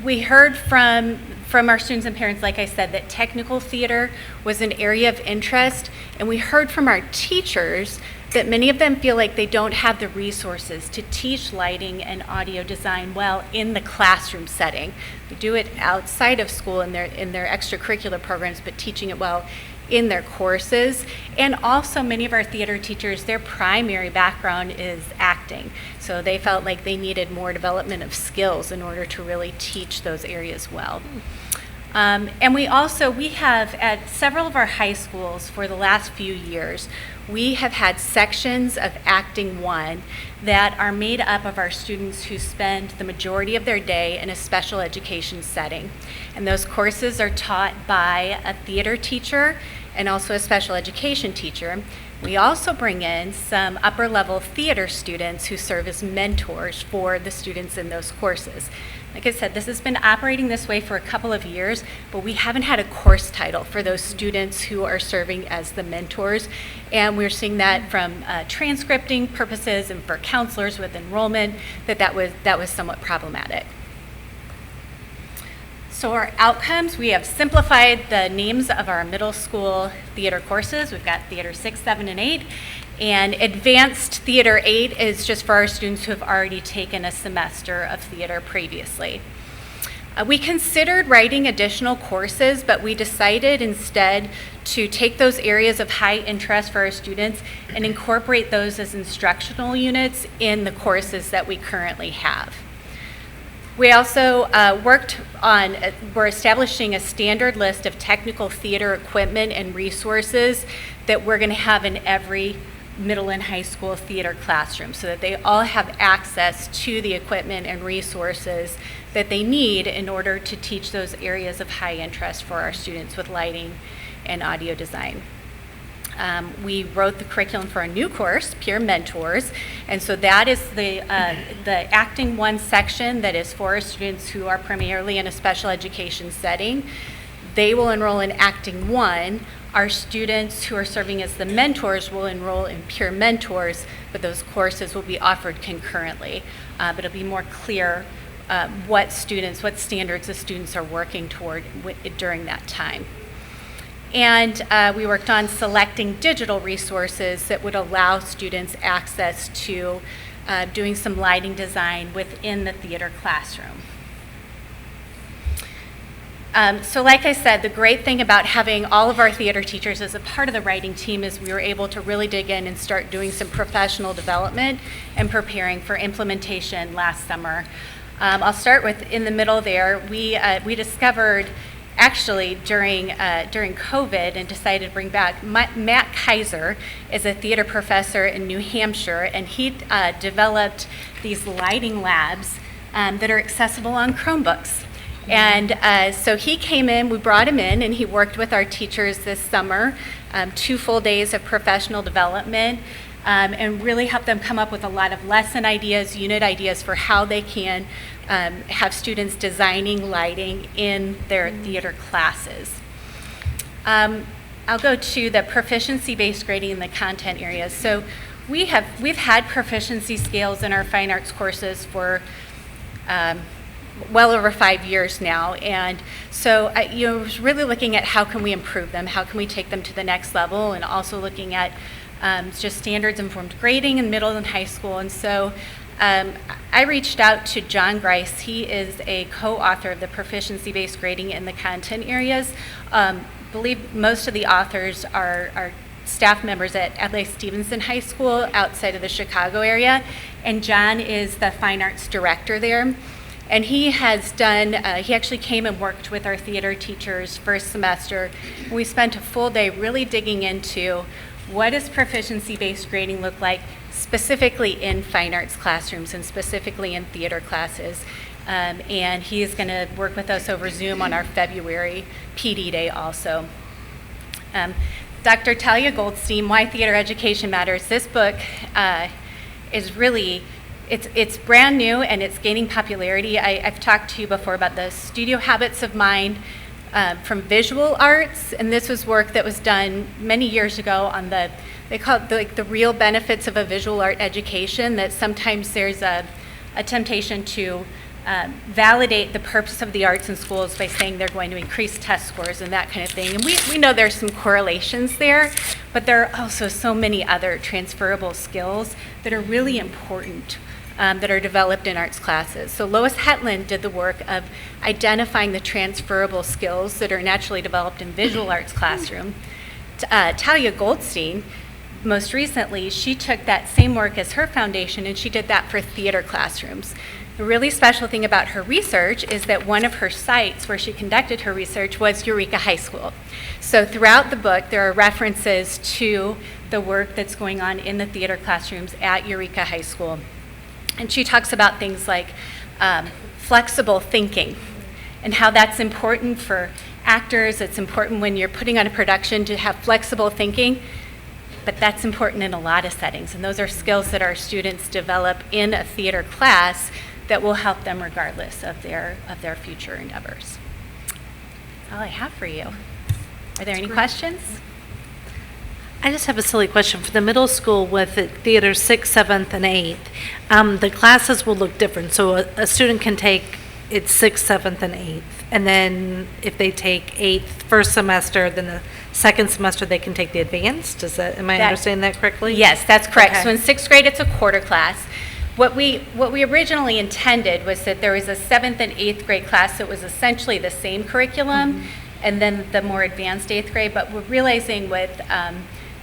We heard from our students and parents, like I said, that technical theater was an area of interest, and we heard from our teachers that many of them feel like they don't have the resources to teach lighting and audio design well in the classroom setting. They do it outside of school in their extracurricular programs, but teaching it well in their courses. And also many of our theater teachers, their primary background is acting. So they felt like they needed more development of skills in order to really teach those areas well. And we have at several of our high schools for the last few years, we have had sections of Acting 1 that are made up of our students who spend the majority of their day in a special education setting. And those courses are taught by a theater teacher and also a special education teacher. We also bring in some upper level theater students who serve as mentors for the students in those courses. Like I said, this has been operating this way for a couple of years, but we haven't had a course title for those students who are serving as the mentors. And we're seeing that from transcripting purposes and for counselors with enrollment, that was somewhat problematic. So our outcomes, we have simplified the names of our middle school theater courses. We've got Theater 6, 7, and 8. And Advanced Theater 8 is just for our students who have already taken a semester of theater previously. We considered writing additional courses, but we decided instead to take those areas of high interest for our students and incorporate those as instructional units in the courses that we currently have. We also we're establishing a standard list of technical theater equipment and resources that we're going to have in every middle and high school theater classroom so that they all have access to the equipment and resources that they need in order to teach those areas of high interest for our students with lighting and audio design. We wrote the curriculum for a new course, Peer Mentors, and so that is the Acting 1 section that is for our students who are primarily in a special education setting. They will enroll in Acting 1. Our students who are serving as the mentors will enroll in Peer Mentors, but those courses will be offered concurrently. But it'll be more clear what standards the students are working toward during that time. And we worked on selecting digital resources that would allow students access to doing some lighting design within the theater classroom. So like I said, the great thing about having all of our theater teachers as a part of the writing team is we were able to really dig in and start doing some professional development and preparing for implementation last summer. I'll start with in the middle there. We discovered actually during COVID and decided to bring back Matt Kaiser is a theater professor in New Hampshire, and he developed these lighting labs that are accessible on Chromebooks. And so he came in, we brought him in, and he worked with our teachers this summer, 2 full days of professional development, and really helped them come up with a lot of lesson ideas, unit ideas for how they can have students designing lighting in their theater classes. I'll go to the proficiency-based grading in the content areas. So we've had proficiency scales in our fine arts courses for well over 5 years now, and so was really looking at how can we improve them, how can we take them to the next level, and also looking at just standards-informed grading in middle and high school. And so I reached out to John Grice. He is a co-author of the proficiency-based grading in the content areas. I believe most of the authors are staff members at L.A. Stevenson High School outside of the Chicago area, and John is the fine arts director there. And he has done, he actually came and worked with our theater teachers first semester. We spent a full day really digging into what does proficiency-based grading look like specifically in fine arts classrooms and specifically in theater classes. And he is going to work with us over Zoom on our February PD Day also. Dr. Talia Goldstein, Why Theater Education Matters. This book is really, it's brand new and it's gaining popularity. I've talked to you before about the studio habits of mind from visual arts, and this was work that was done many years ago on they call it the real benefits of a visual art education, that sometimes there's a temptation to validate the purpose of the arts in schools by saying they're going to increase test scores and that kind of thing. And we know there's some correlations there, but there are also so many other transferable skills that are really important that are developed in arts classes. So Lois Hetland did the work of identifying the transferable skills that are naturally developed in visual arts classroom. Talia Goldstein, most recently, she took that same work as her foundation and she did that for theater classrooms. The really special thing about her research is that one of her sites where she conducted her research was Eureka High School. So throughout the book, there are references to the work that's going on in the theater classrooms at Eureka High School. And she talks about things like flexible thinking and how that's important for actors. It's important when you're putting on a production to have flexible thinking, but that's important in a lot of settings. And those are skills that our students develop in a theater class that will help them regardless of their future endeavors. That's all I have for you. Are there any questions? I just have a silly question. For the middle school with the theater 6th, 7th, and 8th, the classes will look different. So a student can take it 6th, 7th, and 8th. And then if they take 8th first semester, then the second semester they can take the advanced. Am I understanding that correctly? Yes, that's correct. Okay. So in 6th grade, it's a quarter class. What we originally intended was that there was a 7th and 8th grade class that was essentially the same curriculum, and then the more advanced 8th grade. But we're realizing with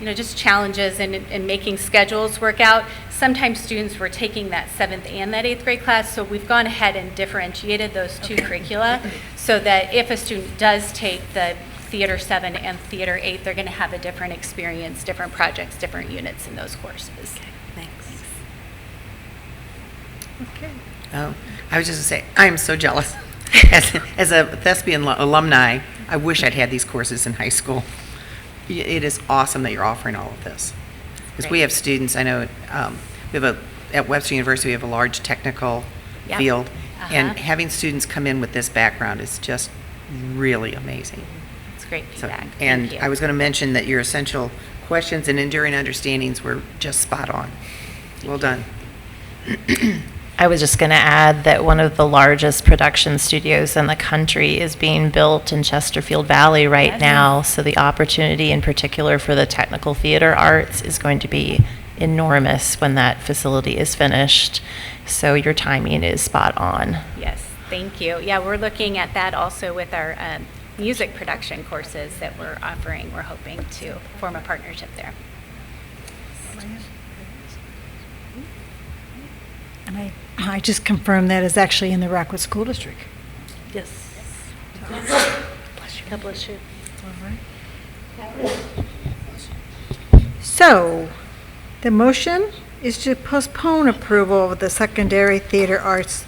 just challenges and making schedules work out, sometimes students were taking that 7th and that 8th grade class, so we've gone ahead and differentiated those two curricula so that if a student does take the Theater 7 and Theater 8, they're going to have a different experience, different projects, different units in those courses. Okay, thanks. Okay. Oh, I was just going to say, I am so jealous. As a thespian alumni, I wish I'd had these courses in high school. It is awesome that you're offering all of this. Because we have students, I know, at Webster University, we have a large technical field, and having students come in with this background is just really amazing. It's great feedback. And Thank you. I was going to mention that your essential questions and enduring understandings were just spot on. Well done. I was just going to add that one of the largest production studios in the country is being built in Chesterfield Valley right now. So the opportunity in particular for the technical theater arts is going to be enormous when that facility is finished. So your timing is spot on. Yes, thank you. Yeah, we're looking at that also with our music production courses that we're offering. We're hoping to form a partnership there. And I just confirmed that is actually in the Rockwood School District. Yes. God bless you. So, the motion is to postpone approval of the secondary theater arts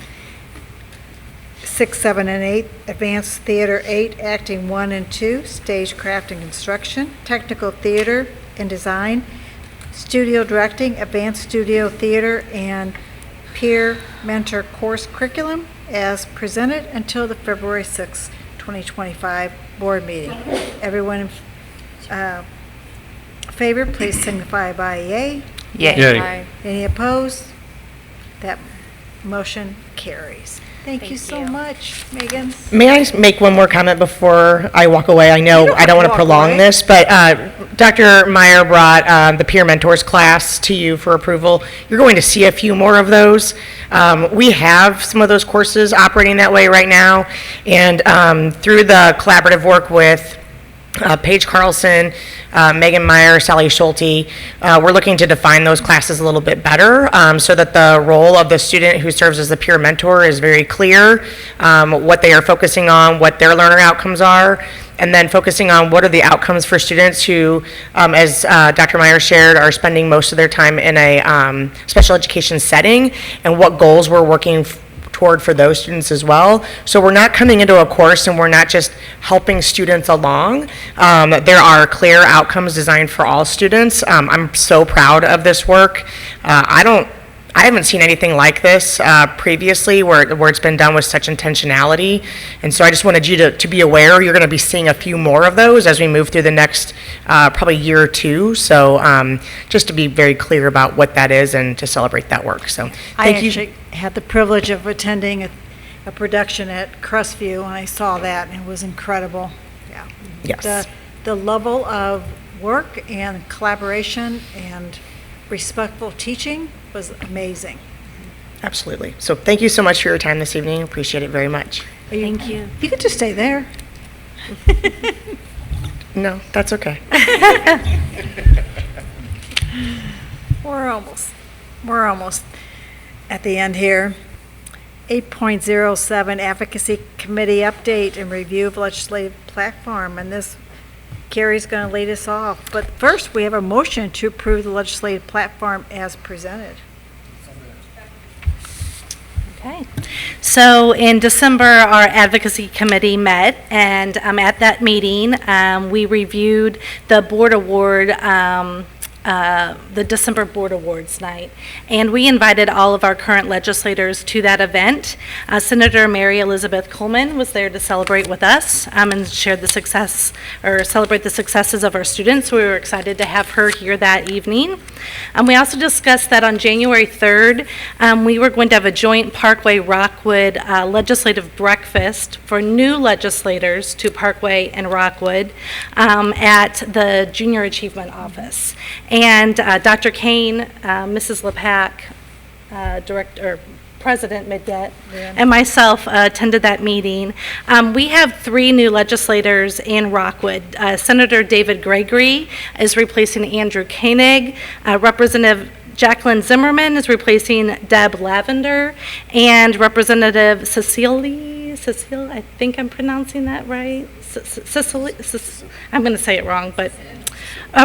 6, 7, and 8, advanced theater 8, acting 1 and 2, stagecraft and construction, technical theater and design, studio directing, advanced studio theater, and peer mentor course curriculum as presented until the February 6, 2025 board meeting. Everyone in favor, please signify by yea. Yay. Yay. Aye. Any opposed? That motion carries. Thank you so much, Megan. May I make one more comment before I walk away? I know I don't want to prolong this, but Dr. Meyer brought the peer mentors class to you for approval. You're going to see a few more of those. We have some of those courses operating that way right now, and through the collaborative work with Paige Carlson, Megan Meyer, Sally Schulte, we're looking to define those classes a little bit better so that the role of the student who serves as the peer mentor is very clear, what they are focusing on, what their learner outcomes are, and then focusing on what are the outcomes for students who, as Dr. Meyer shared, are spending most of their time in a special education setting, and what goals we're working toward for those students as well. So we're not coming into a course and we're not just helping students along. There are clear outcomes designed for all students. I'm so proud of this work. I haven't seen anything like this previously where it's been done with such intentionality. And so I just wanted you to be aware you're going to be seeing a few more of those as we move through the next probably year or two. So just to be very clear about what that is and to celebrate that work. So thank you. I actually had the privilege of attending a production at Crestview, and I saw that, and it was incredible. Yeah. Yes. The level of work and collaboration and respectful teaching was amazing. Absolutely. So thank you so much for your time this evening. Appreciate it very much. Thank you. You could just stay there. No, that's okay. We're almost at the end here. 8.07 Advocacy Committee Update and Review of Legislative Platform, and this, Carrie's going to lead us off. But first, we have a motion to approve the legislative platform as presented. Okay. So in December, our advocacy committee met, and at that meeting, we reviewed the board award, the December Board Awards night. And we invited all of our current legislators to that event. Senator Mary Elizabeth Coleman was there to celebrate with us and share the success, or celebrate the successes of our students. So we were excited to have her here that evening. We also discussed that on January 3rd, we were going to have a joint Parkway Rockwood legislative breakfast for new legislators to Parkway and Rockwood at the Junior Achievement Office. And Dr. Kane, Mrs. LePack, President Midget, and myself attended that meeting. We have 3 new legislators in Rockwood. Senator David Gregory is replacing Andrew Koenig. Representative Jacqueline Zimmerman is replacing Deb Lavender. And Representative Cecile, I think I'm pronouncing that right? I'm going to say it wrong, but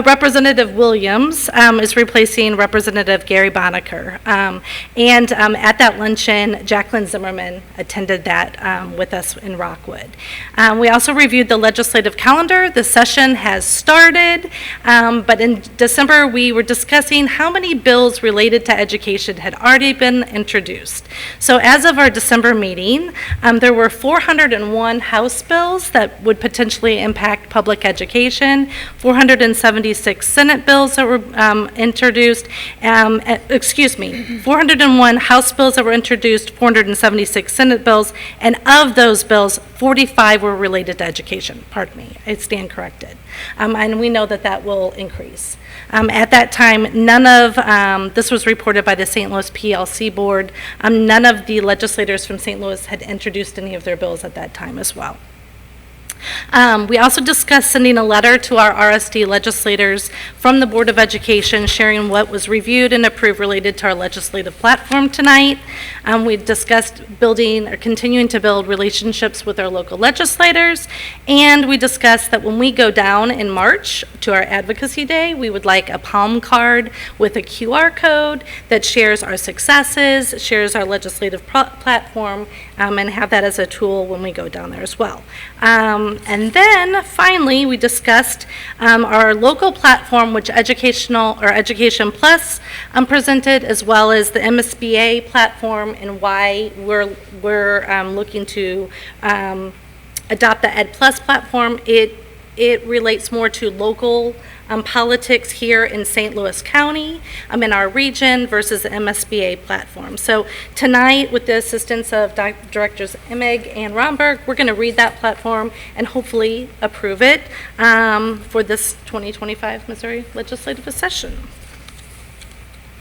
Representative Williams is replacing Representative Gary Bonaker. And at that luncheon, Jacqueline Zimmerman attended that with us in Rockwood. We also reviewed the legislative calendar. The session has started, but in December, we were discussing how many bills related to education had already been introduced. So as of our December meeting, there were 401 House bills that would potentially impact public education, 476 Senate bills that were introduced, 401 House bills that were introduced, 476 Senate bills, and of those bills, 45 were related to education. Pardon me, I stand corrected. And we know that that will increase. At that time, none of, this was reported by the St. Louis PLC board, none of the legislators from St. Louis had introduced any of their bills at that time as well. We also discussed sending a letter to our RSD legislators from the Board of Education sharing what was reviewed and approved related to our legislative platform tonight. We discussed building or continuing to build relationships with our local legislators, and we discussed that when we go down in March to our Advocacy Day, we would like a palm card with a QR code that shares our successes, shares our legislative platform, and have that as a tool when we go down there as well. And then finally, we discussed our local platform, which Education Plus presented, as well as the MSBA platform and why we're looking to adopt the Ed Plus platform. It relates more to local politics here in St. Louis County, in our region versus the MSBA platform. So tonight, with the assistance of Directors Emig and Romberg, we're going to read that platform and hopefully approve it for this 2025 Missouri legislative session.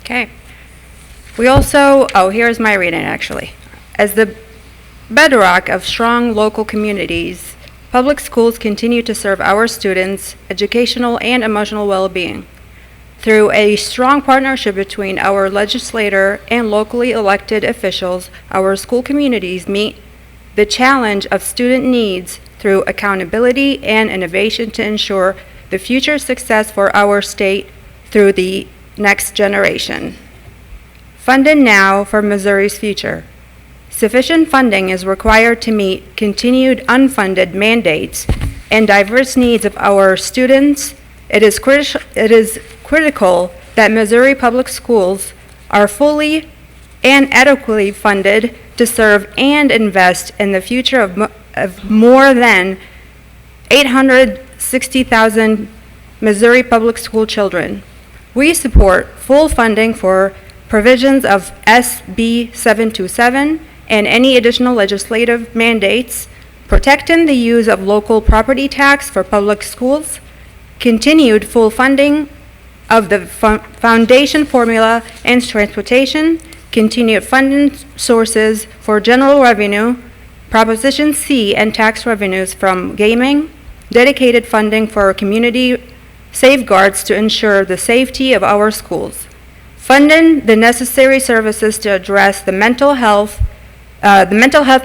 Okay. We also, here's my reading actually. As the bedrock of strong local communities, public schools continue to serve our students' educational and emotional well-being. Through a strong partnership between our legislator and locally elected officials, our school communities meet the challenge of student needs through accountability and innovation to ensure the future success for our state through the next generation. Funded now for Missouri's future. Sufficient funding is required to meet continued unfunded mandates and diverse needs of our students. It is critical that Missouri public schools are fully and adequately funded to serve and invest in the future of more than 860,000 Missouri public school children. We support full funding for provisions of SB 727 and any additional legislative mandates, protecting the use of local property tax for public schools, continued full funding of the foundation formula and transportation, continued funding sources for general revenue, Proposition C and tax revenues from gaming, dedicated funding for community safeguards to ensure the safety of our schools, funding the necessary services to address the mental health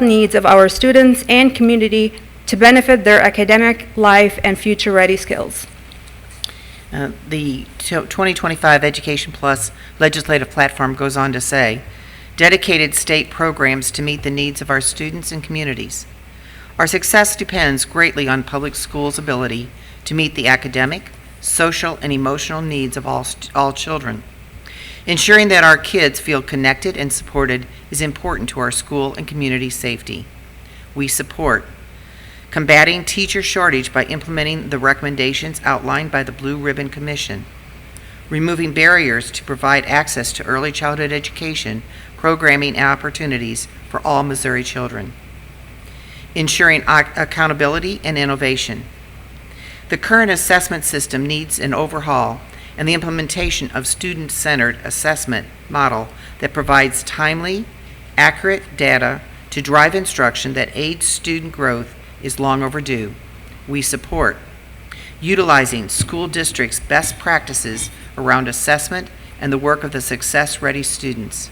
needs of our students and community to benefit their academic life and future-ready skills. The 2025 Education Plus legislative platform goes on to say, dedicated state programs to meet the needs of our students and communities. Our success depends greatly on public schools' ability to meet the academic, social, and emotional needs of all children. Ensuring that our kids feel connected and supported is important to our school and community safety. We support combating teacher shortage by implementing the recommendations outlined by the Blue Ribbon Commission, removing barriers to provide access to early childhood education, programming, and opportunities for all Missouri children, ensuring accountability and innovation. The current assessment system needs an overhaul and the implementation of student-centered assessment model that provides timely, accurate data to drive instruction that aids student growth is long overdue. We support utilizing school districts' best practices around assessment and the work of the success-ready students.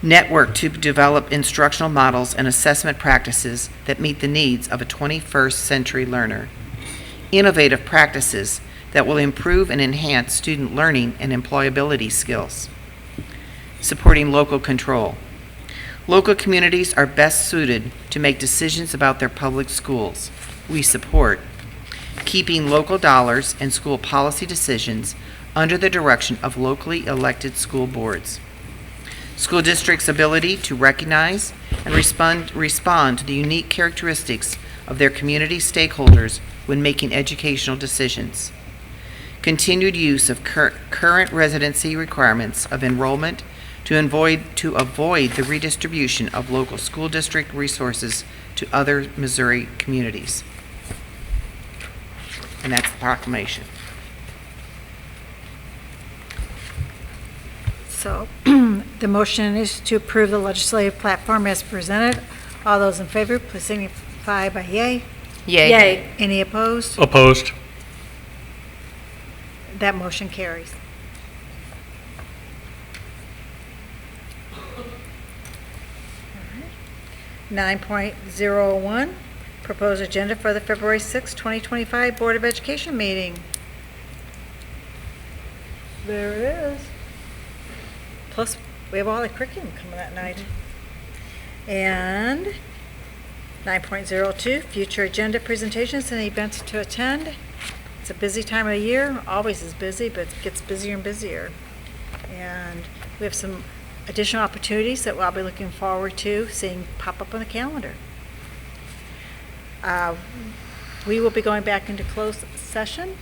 Network to develop instructional models and assessment practices that meet the needs of a 21st century learner. Innovative practices that will improve and enhance student learning and employability skills. Supporting local control. Local communities are best suited to make decisions about their public schools. We support keeping local dollars and school policy decisions under the direction of locally elected school boards. School districts' ability to recognize and respond to the unique characteristics of their community stakeholders when making educational decisions. Continued use of current residency requirements of enrollment to avoid the redistribution of local school district resources to other Missouri communities. And that's the proclamation. So the motion is to approve the legislative platform as presented. All those in favor, please signify by yea. Yay. Any opposed? Opposed. That motion carries. All right. 9.01, proposed agenda for the February 6, 2025 Board of Education meeting. There it is. Plus, we have all the curriculum coming that night. And 9.02, future agenda presentations and events to attend. It's a busy time of the year, always is busy, but it gets busier and busier. And we have some additional opportunities that I'll be looking forward to seeing pop up on the calendar. We will be going back into closed session